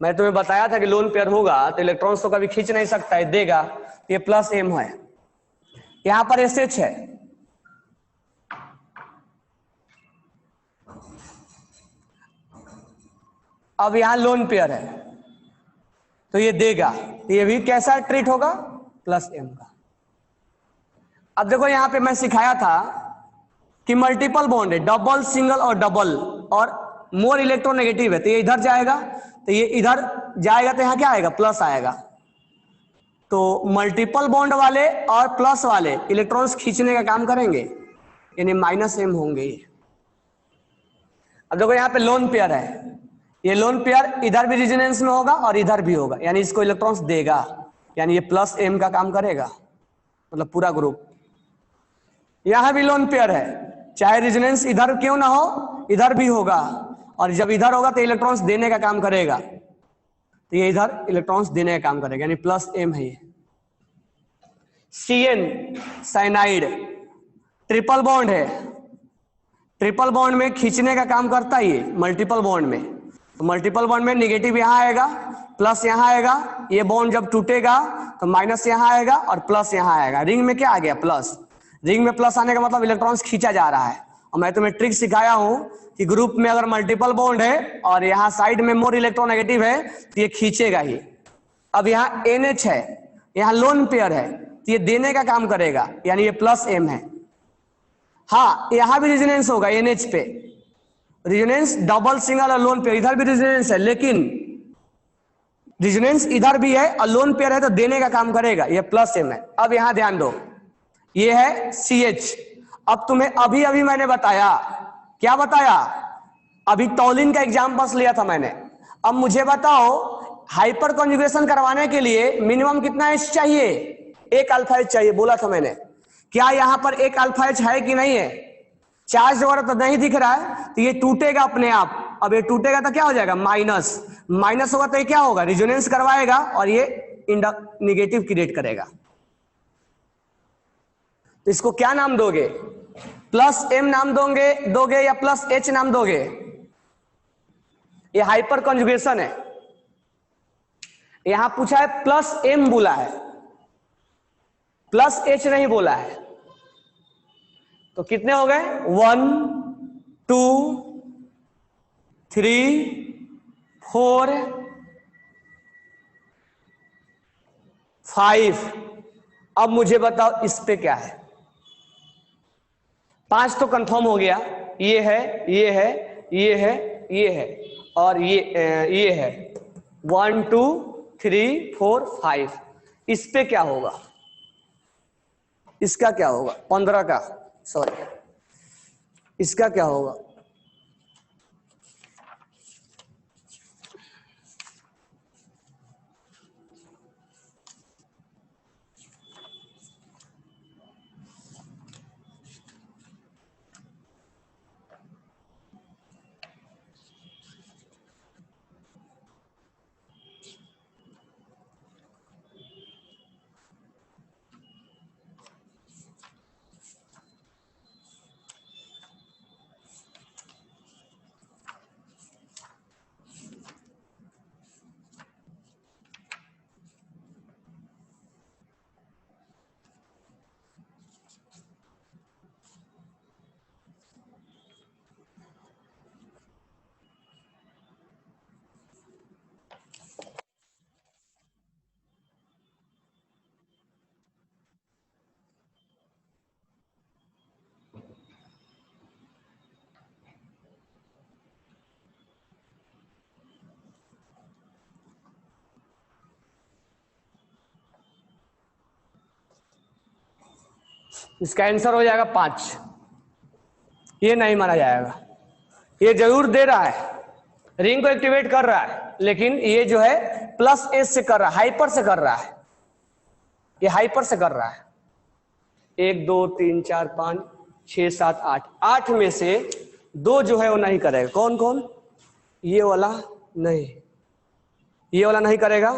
Speaker 1: मैं तुम्हें बताया था कि लोन पेयर होगा तो इलेक्ट्रॉन्स तो कभी खींच नहीं सकता है, देगा। ये प्लस एम है। यहां पर एसएच है, अब यहां लोन पेयर है तो ये देगा, तो ये भी कैसा ट्रीट होगा? प्लस एम का। अब देखो यहां पे मैं सिखाया था कि मल्टीपल बॉन्ड है, डबल सिंगल और डबल, और मोर इलेक्ट्रोनेगेटिव है, तो ये इधर जाएगा, तो ये इधर जाएगा, तो यहां क्या आएगा? प्लस आएगा। तो मल्टीपल बॉन्ड वाले और प्लस वाले इलेक्ट्रॉन्स खींचने का काम करेंगे, यानी माइनस एम होंगे ये। अब देखो यहाँ पे लोन पेयर है, ये लोन पेयर इधर भी रेजोनेंस में होगा और इधर भी होगा, यानी इसको इलेक्ट्रॉन्स देगा, यानी ये प्लस एम का काम करेगा, मतलब पूरा ग्रुप। यहां भी लोन पेयर है, चाहे रेजोनेंस इधर क्यों ना हो, इधर भी होगा, और जब इधर होगा तो इलेक्ट्रॉन्स देने का काम करेगा, तो ये इधर इलेक्ट्रॉन्स देने का काम करेगा, यानी प्लस एम है ये। CN साइनाइड ट्रिपल बॉन्ड है, ट्रिपल बॉन्ड में खींचने का काम करता है ये मल्टीपल बॉन्ड में। तो मल्टीपल बॉन्ड में निगेटिव यहां आएगा, प्लस यहां आएगा, ये बॉन्ड जब टूटेगा तो माइनस यहां आएगा और प्लस यहां आएगा। रिंग में क्या आ गया? प्लस। रिंग में प्लस आने का मतलब इलेक्ट्रॉन्स खींचा जा रहा है। और मैं तुम्हें ट्रिक सिखाया हूं कि ग्रुप में अगर मल्टीपल बॉन्ड है और यहाँ साइड में मोर इलेक्ट्रोनेगेटिव है तो ये खींचेगा ही। अब यहाँ NH है, यहाँ लोन पेयर है, तो ये देने का काम करेगा, यानी ये प्लस एम है। हाँ, यहां भी रेजोनेंस होगा NH पे, रेजोनेंस डबल सिंगल और लोन पेयर, इधर भी रेजोनेंस है, लेकिन रेजोनेंस इधर भी है और लोन पेयर है तो देने का काम करेगा, ये प्लस एम है। अब यहां ध्यान दो, ये है CH। अब तुम्हें अभी अभी मैंने बताया, क्या बताया? अभी टॉलिन का एग्जांपल्स लिया था मैंने। अब मुझे बताओ, हाइपर कॉन्जुगेशन करवाने के लिए मिनिमम कितना एच चाहिए? 1 अल्फा एच चाहिए, बोला था मैंने। क्या यहां पर 1 अल्फा एच है कि नहीं है? चार्ज वगैरह तो नहीं दिख रहा है, तो ये टूटेगा अपने आप। अब ये टूटेगा तो क्या हो जाएगा? माइनस। माइनस होगा तो ये क्या होगा? रिजोनेंस करवाएगा और ये निगेटिव क्रिएट करेगा। तो इसको क्या नाम दोगे? प्लस एम नाम दोगे या प्लस एच नाम दोगे? ये हाइपर कंजुगेशन है। यहां पूछा है प्लस एम बोला है, प्लस एच नहीं बोला है। तो कितने हो गए? 1 2 3 4 5। अब मुझे बताओ इस पे क्या है? 5 तो कंफर्म हो गया, ये है, ये है, ये है, ये है और ये है। 1 2 3 4 5। इस पे क्या होगा? इसका क्या होगा? 15 का, सॉरी, इसका क्या होगा? इसका आंसर हो जाएगा 5। ये नहीं माना जाएगा। ये जरूर दे रहा है, रिंग को एक्टिवेट कर रहा है, लेकिन ये जो है प्लस एस से कर रहा है, हाइपर से कर रहा है। ये हाइपर से कर रहा है। 1 2 3 4 5 6 7 8, 8 में से 2 जो है वो नहीं करेगा। कौन कौन? ये वाला नहीं, ये वाला नहीं करेगा,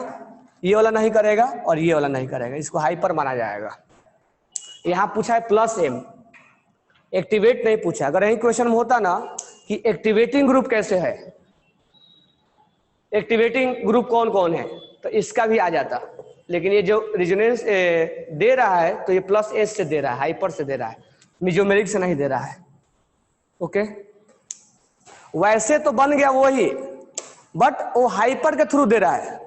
Speaker 1: ये वाला नहीं करेगा और ये वाला नहीं करेगा। इसको हाइपर माना जाएगा। यहां पूछा है प्लस एम, एक्टिवेट नहीं पूछा। अगर यही क्वेश्चन में होता ना कि एक्टिवेटिंग ग्रुप कैसे है, एक्टिवेटिंग ग्रुप कौन कौन है, तो इसका भी आ जाता। लेकिन ये जो रेजोनेंस दे रहा है तो ये प्लस एस से दे रहा है, हाइपर से दे रहा है, मिजोमेरिक से नहीं दे रहा है। ओके, वैसे तो बन गया वही, बट वो हाइपर के थ्रू दे रहा है।